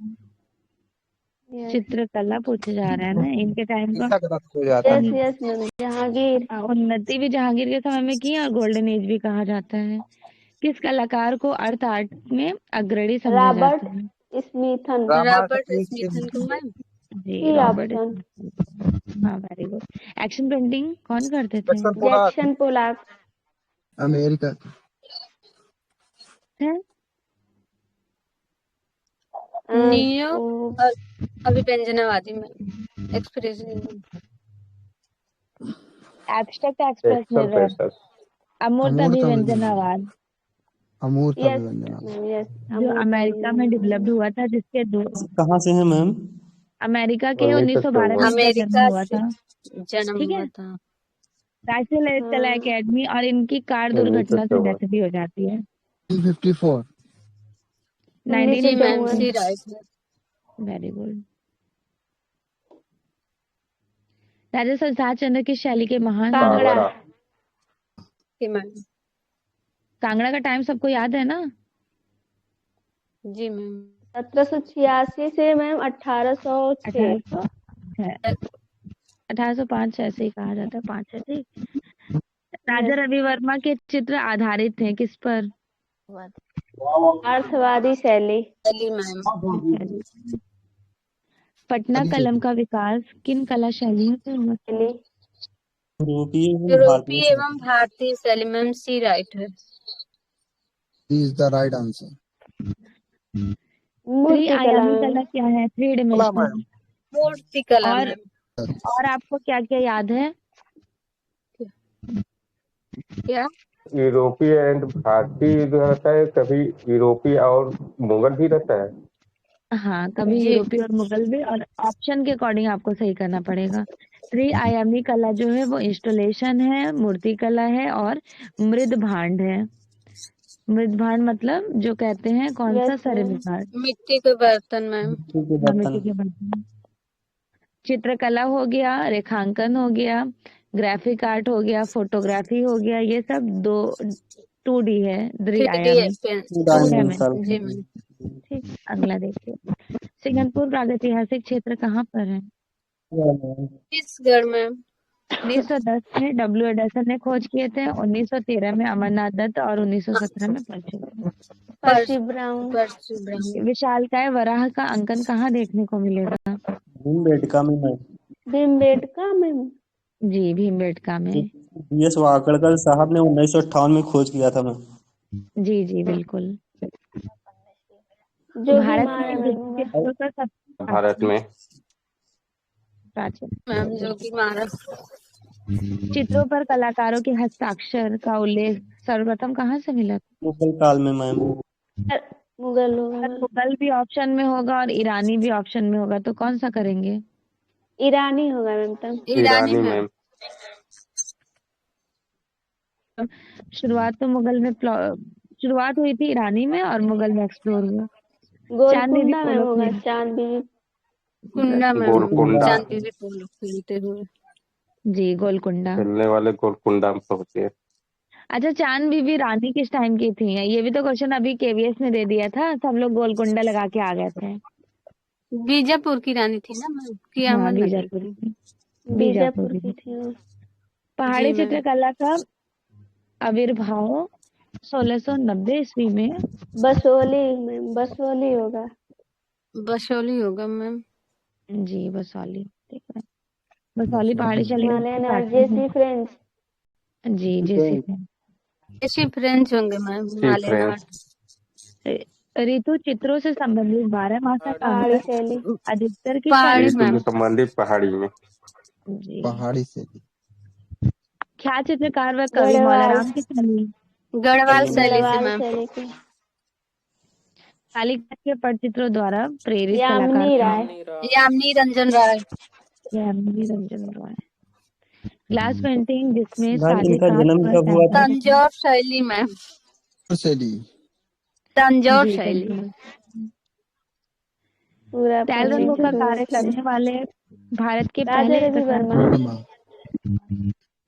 यस चित्रकला पूछे जा रहा है ना, इनके टाइम का। ऐसा गलत हो जाता है। Yes ma'am, Jahangir. उन्नति भी जहांगीर के समय में की और गोल्डन एज भी कहा जाता है। किस कलाकार को अर्थ आर्ट में अग्रणी समझा रॉबर्ट जाता है? स्मिथन। रॉबर्ट रॉबर्ट स्मिथन को स्मिथ। मैम। जी सी रॉबर्ट ऑप्शन। स्मिथ। हाँ वेरी गुड। एक्शन पेंटिंग कौन करते थे? Jackson Pollock. Jackson Pollock. America. है? नियो वो और अभिव्यंजनावादी ma'am. Expressionism. Abstract expressionism, expression. अमूर्त अमूर्त अभिव्यंजना। अभिव्यंजनावाद, अमूर्त यस अभिव्यंजना। मैम, यस जो अमूर्त अमेरिका में डेवलप्ड अभिव्यंजना। हुआ था, जिसके दो कहाँ से है मैम? अमेरिका के 1912 में 1954। इनका जन्म अमेरिका हुआ से था। जन्म ठीक हुआ है। था। राष्ट्रीय ललित कला हाँ एकेडमी, और इनकी कार दुर्घटना से 1954। डेथ भी हो जाती है। 1954। जी मैम, 1954। सी राइट है। Very good. राजा संसार चंद्र की शैली के महान कांगड़ा। कांगड़ा। जी मैम। कांगड़ा का टाइम सबको याद है ना? जी मैम। 1786 से मैम 1806। 1805 ऐसे ही कहा जाता है, 5 है ठीक। राजा यस। रवि वर्मा के चित्र आधारित हैं किस पर? अर्थवादी शैली। शैली मैम। पटना कलम का विकास किन कला शैलियों से हुआ था? शैली। यूरोपीय एवं भारतीय यूरोपीय एवं भारतीय शैली मैम, सी राइट है। Is the right answer. मूर्तिकला त्रिआयामी मैम। कला क्या है? 3 डिमेंशनल। मूर्ति कला और मैम। और आपको क्या क्या याद है? क्या? यूरोपीय एंड भारतीय जो रहता है, कभी यूरोपीय और मुगल भी रहता है। हाँ, कभी जी यूरोपीय और मुगल भी, और ऑप्शन के अकॉर्डिंग आपको सही करना पड़ेगा। त्रिआयामी कला जो है वो इंस्टॉलेशन है, मूर्ति कला है और मृद भांड है। मृद भांड मतलब जो कहते हैं कौन सा? यस सरे मैम। मिसाल। मिट्टी के बर्तन मैम। मिट्टी के हाँ, मिट्टी बर्तन। के बर्तन। चित्रकला हो गया, रेखांकन हो गया, ग्राफिक आर्ट हो गया, फोटोग्राफी हो गया, ये सब 2D है, 3D द्विआयामी, पेन। 2 2 डायमेंशनल। जी डायमेंशन। मैम। ठीक, अगला देखिए। सिंगनपुर प्रागैतिहासिक क्षेत्र कहाँ पर है? छत्तीसगढ़ मैम। 1910 में डब्ल्यू एडिसन ने खोज किए थे, 1913 में अमरनाथ दत्त और 1917 में परशुराम। पर्सी ब्राउन। परशुराम। विशालकाय वराह का अंकन कहाँ देखने को मिलेगा? भीमबेटका में मैम। भीमबेटका मैम। जी, भीमबेटका में। DS वाकड़कर साहब ने 1958 में खोज किया था मैम। जी जी बिल्कुल। जो भी भारत मारा में मैम गुप्त होगा। चित्रों का सबसे भारत में प्राचीन मैम जोगी महाराज। चित्रों पर कलाकारों के हस्ताक्षर का उल्लेख सर्वप्रथम कहाँ से मिला था? मुगल काल में मैम। मुगल होगा अगर मैम। मुगल भी ऑप्शन में होगा और ईरानी भी ऑप्शन में होगा तो कौन सा करेंगे? ईरानी होगा मैम तब। ईरानी ईरानी मैम। मैम। शुरुआत तो शुरुआत हुई थी ईरानी में और मुगल में एक्सप्लोर हुआ। चांद बीबी गोलकुंडा मैम पोलो होगा। खेल। चांद बीबी। कुंडा मैम। गोलकुंडा। चांद बीबी पोलो खेलते हुए। जी, गोलकुंडा। खेलने वाले गोलकुंडा में पहुंचे हैं। अच्छा, चांद बीबी रानी किस टाइम की थी? ये भी तो क्वेश्चन अभी KVS ने दे दिया था, सब लोग गोलकुंडा लगा के आ गए थे। बीजापुर की रानी थी ना मैम, कि हाँ, अहमदनगर बीजापुर की? की। बीजापुर की की थी। थी वो। पहाड़ी जी मैम। चित्रकला का आविर्भाव 1690 ईस्वी में। बसोली मैम। बसोली होगा। बसोली होगा मैम। जी, बसौली। ठीक है, बसौली पहाड़ी शैली का हिमालयन और प्राचीन जेसी फ्रेंच। है। जी, जैसे ऐसे फ्रेंच होंगे मैम, हिमालयन फ्रेंच। आर्ट। ऋतु चित्रों से संबंधित 12 मासा का पहाड़ी अंकन शैली। अधिकतर की पहाड़ी शैली ऋतु मैम। से संबंधित पहाड़ी में। जी। पहाड़ी से। ख्यात चित्रकार व कवि गढ़वाल। मौलाराम की शैली। गढ़वाल शैली से गढ़वाल मैम। शैली की। कालीघाट के पटचित्रों द्वारा प्रेरित कलाकार यामिनी कौन? राय। यामिनी रंजन राय। यामिनी रंजन रॉय। ग्लास पेंटिंग जिसमें मैम सादे इनका कांच जन्म पर कब हुआ था? तंजौर शैली मैम। शैली। तंजौर जी, शैली। पूरा तैल पढ़ने रंगों की का कार्य जरूरत है। करने वाले भारत के राजा पहले Ravi Prakash Varma. Varma.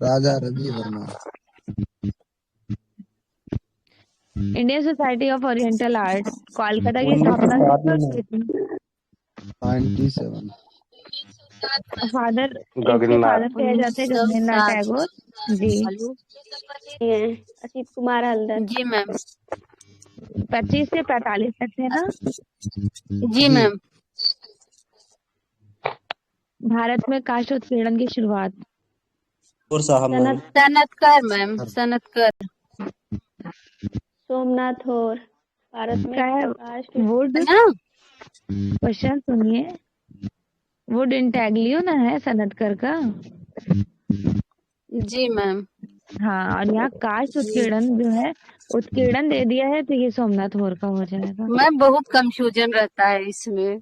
Raja Ravi Varma. Indian society of oriental art Kolkata की स्थापना 1907 किस में। वर्ष हुई थी? 97। फादर, इसके गगननाथ। फादर कहे जाते हैं गगनेन्द्र नाथ 1907। टैगोर। जी। ये असित कुमार हल्दर। जी मैम। 25 से 45 तक थे ना? जी मैम। भारत में काष्ठ उत्पीड़न की शुरुआत। और साहब मैम। सनतकर मैम, सनतकर। सोमनाथ और भारत में क्या है? कास्ट। वुड, है ना? क्वेश्चन सुनिए। वुड इंटैग्लियो ना है सनतकर का। जी मैम। हाँ, और यहाँ काष्ठ उत्कीर्णन जो है, उत्कीर्णन दे दिया है तो ये सोमनाथ होर का हो जाएगा। मैम बहुत कंफ्यूजन रहता है इसमें।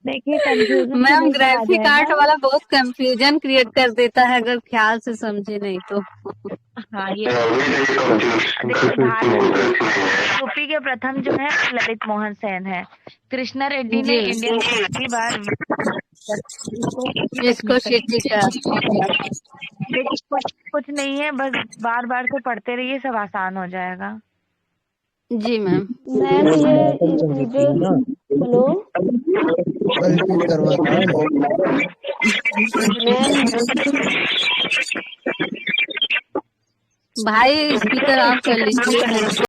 देखिए कंफ्यूजन तो मैम नहीं आ ग्राफिक आर्ट जाएगा। वाला बहुत कंफ्यूजन क्रिएट कर देता है अगर ख्याल से समझे नहीं तो। हाँ ये देखिए भारत यूपी के प्रथम जो है ललित मोहन सेन है। कृष्णा रेड्डी ने जी इंडियन पहली बार इसको शिक्षिका। देखिए कुछ नहीं है, बस बार बार से पढ़ते रहिए, सब आसान हो जाएगा। जी मैम। मैम ये जो हेलो रिपीट करवाना है। मैम भाई स्पीकर ऑफ कर लीजिए।